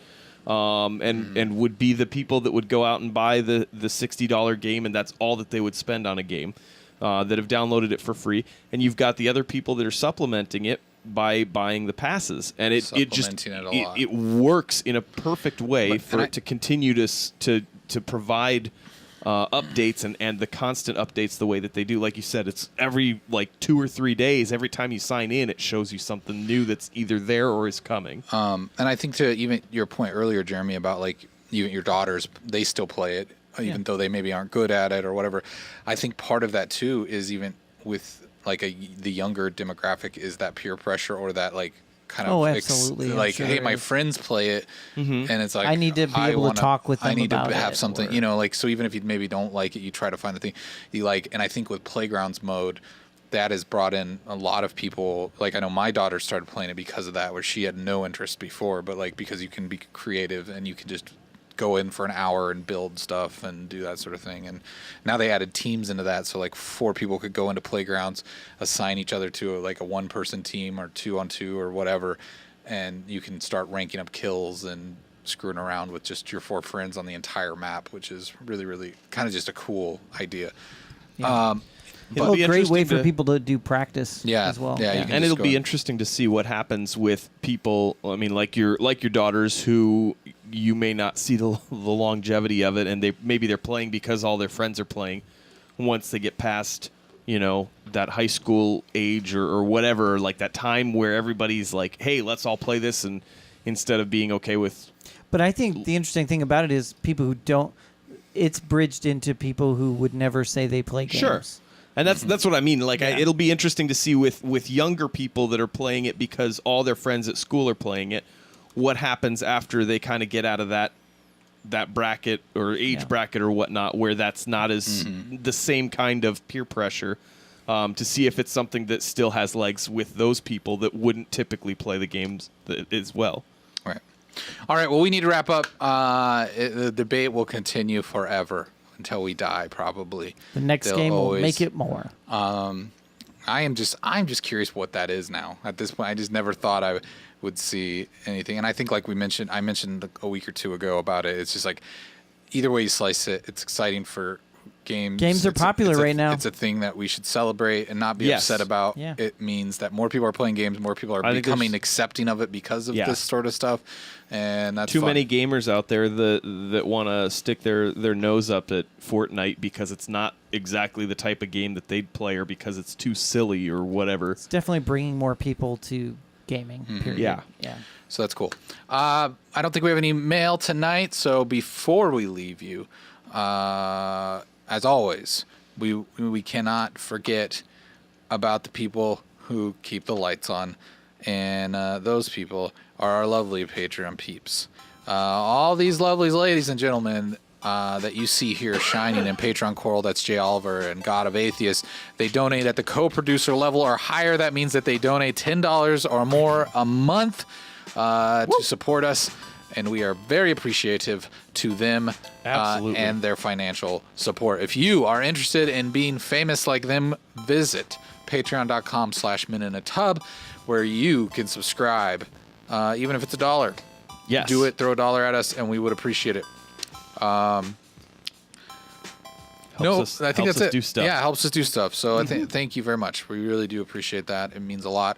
And would be the people that would go out and buy the $60 game, and that's all that they would spend on a game, that have downloaded it for free. And you've got the other people that are supplementing it by buying the passes, and it just it works in a perfect way for it to continue to provide updates and the constant updates the way that they do. Like you said, it's every 2 or 3 days. Every time you sign in, it shows you something new that's either there or is coming. And I think to even your point earlier, Jeremy, about even your daughters, they still play it, even though they maybe aren't good at it or whatever. I think part of that too is even with the younger demographic is that peer pressure or that kind of absolutely. hey, my friends play it, and it's like I need to be able to talk with them. I need to about have it, something, or... so even if you maybe don't like it, you try to find the thing you like. And I think with Playgrounds mode, that has brought in a lot of people. Like I know my daughter started playing it because of that, where she had no interest before, but because you can be creative and you can just go in for an hour and build stuff and do that sort of thing. And now they added teams into that, so 4 people could go into Playgrounds, assign each other to a 1-person team or 2-on-2 or whatever, and you can start ranking up kills and screwing around with just your 4 friends on the entire map, which is really, really kind of just a cool idea. But a great way for people to do practice as well. Yeah, and it'll be interesting to see what happens with people. I mean, like your daughters, who you may not see the longevity of it, and they're playing because all their friends are playing. Once they get past, that high school age or whatever, that time where everybody's like, "Hey, let's all play this," and instead of being okay with. But I think the interesting thing about it is people who don't. It's bridged into people who would never say they play games. Sure. And that's what I mean. It'll be interesting to see with younger people that are playing it because all their friends at school are playing it, what happens after they kind of get out of that bracket or age bracket or whatnot, where that's not as the same kind of peer pressure, to see if it's something that still has legs with those people that wouldn't typically play the games as well. Right. All right. Well, we need to wrap up. The debate will continue forever. Until we die, probably. The next game will make it more. I'm just curious what that is now. At this point, I just never thought I would see anything. And I think, I mentioned a week or 2 ago about it. It's just either way you slice it, it's exciting for games. Games are popular right now. It's a thing that we should celebrate and not be upset about. Yeah. It means that more people are playing games, more people are becoming accepting of it because of this sort of stuff. And that's too many gamers out there that want to stick their nose up at Fortnite because it's not exactly the type of game that they'd play, or because it's too silly or whatever. It's definitely bringing more people to gaming. Period. Yeah. So that's cool. I don't think we have any mail tonight. So before we leave you, as always, we cannot forget about the people who keep the lights on, and those people are our lovely Patreon peeps. All these lovely ladies and gentlemen that you see here shining in Patreon Coral, that's Jay Oliver and God of Atheists, they donate at the co-producer level or higher. That means that they donate $10 or more a month to support us. And we are very appreciative to them and their financial support. If you are interested in being famous like them, visit patreon.com/minuteintub, where you can subscribe, even if it's $1. Yes. Do it, throw $1 at us, and we would appreciate it. I think that's it. Do stuff. Yeah, it helps us do stuff. So thank you very much. We really do appreciate that. It means a lot.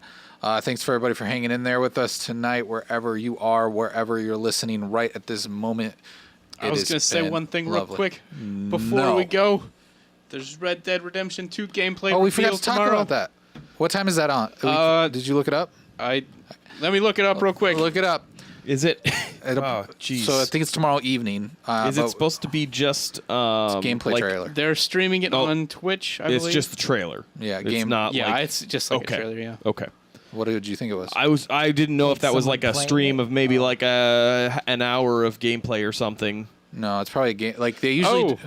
Thanks for everybody for hanging in there with us tonight, wherever you are, wherever you're listening right at this moment I was going to say one thing real quick before we go. There's Red Dead Redemption 2 gameplay. Oh, we forgot to tomorrow. talk about that. What time is that on? Did you look it up? Let me look it up real quick. Look it up. Is it? Oh, jeez. So I think it's tomorrow evening. Is it supposed to be just gameplay trailer? They're streaming it on Twitch, I believe. It's just the trailer. Yeah, it's not Yeah, like, it's just like a trailer, yeah. Okay. What did you think it was? I didn't know if that was someone like a playing stream it? of maybe like an hour of gameplay or something. No, it's probably a game. Like they usually.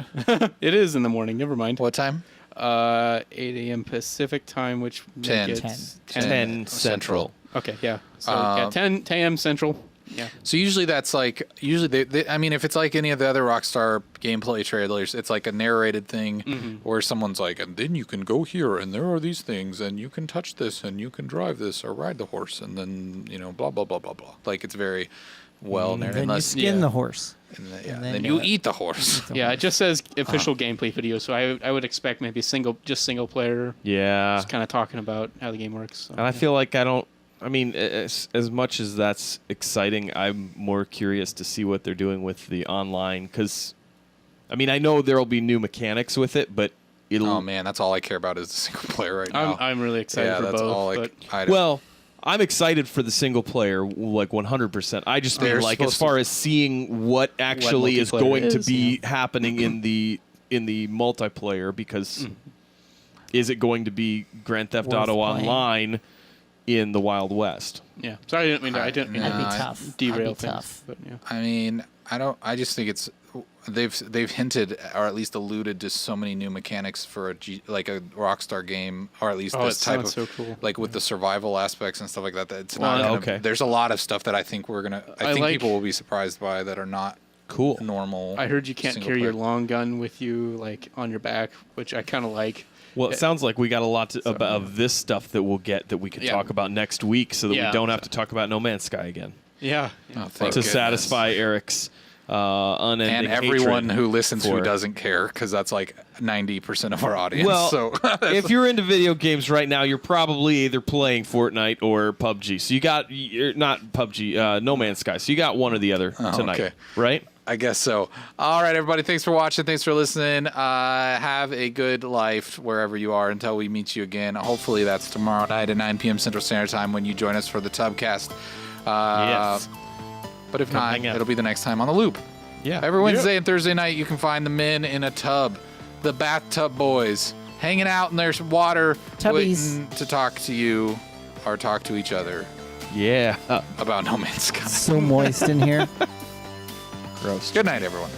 It is in the morning. Never mind. What time? 8 a.m. Pacific time, which 10. makes it 10 Central. Okay, yeah. So 10 a.m. Central. Yeah. So usually that's like they I mean if it's like any of the other Rockstar gameplay trailers, it's like a narrated thing where someone's like, and then you can go here and there are these things and you can touch this and you can drive this or ride the horse and then blah blah blah blah blah. Like it's very well narrated. Then you skin the horse. And then then you you eat the horse. Yeah, it just says official gameplay video, so I would expect maybe single player. Yeah. Just kind of talking about how the game works. So, And I feel like I mean, as much as that's exciting, I'm more curious to see what they're doing with the online. Because, I mean, I know there will be new mechanics with it, but it'll. Oh man, that's all I care about is the single player right now. I'm really excited yeah, for that's both. all but I Well, I'm excited for the single player, like 100%. I just mean, They're like, as supposed far as seeing what actually is multiplayer going to is, be happening in the multiplayer, because is it going to be Grand Theft Worth Auto playing. Online in the Wild West? yeah, sorry, I didn't mean That'd be to tough. derail That'd be things. tough. But yeah. I mean, I just think it's they've hinted or at least alluded to so many new mechanics for like a Rockstar game, or at least Oh, this it type of sounds so cool. like with the survival aspects and stuff like that. That it's Well, not gonna, okay. There's a lot of stuff that I think I think like- people will be surprised by that are not Cool. normal. I heard you can't single carry your player. long gun with you, like on your back, which I kind of like. Well, it sounds like we got a lot of this stuff that we'll get that we can Yeah. talk about next week, so that Yeah. we don't have to talk about No Man's Sky again Yeah. Oh, thank to goodness. satisfy Eric's unending and everyone hatred who listens who for- doesn't care, because that's like 90% of our audience. Well, so if you're into video games right now, you're probably either playing Fortnite or PUBG. So you're not PUBG, No Man's Sky. So you got one or the other tonight, okay. right? I guess so. All right, everybody. Thanks for watching. Thanks for listening. Have a good life wherever you are until we meet you again. Hopefully that's tomorrow night at 9 p.m. Central Standard Time when you join us for the Tubcast. Yes. But if Come not, hang out. it'll be the next time on The Loop. Yeah. Every Wednesday and Thursday night, you can find the men in a tub, the bathtub boys, hanging out in their water, Tubbies. waiting to talk to you or talk to each other Yeah. about No Man's Sky. So moist in here. Gross. Good night, everyone.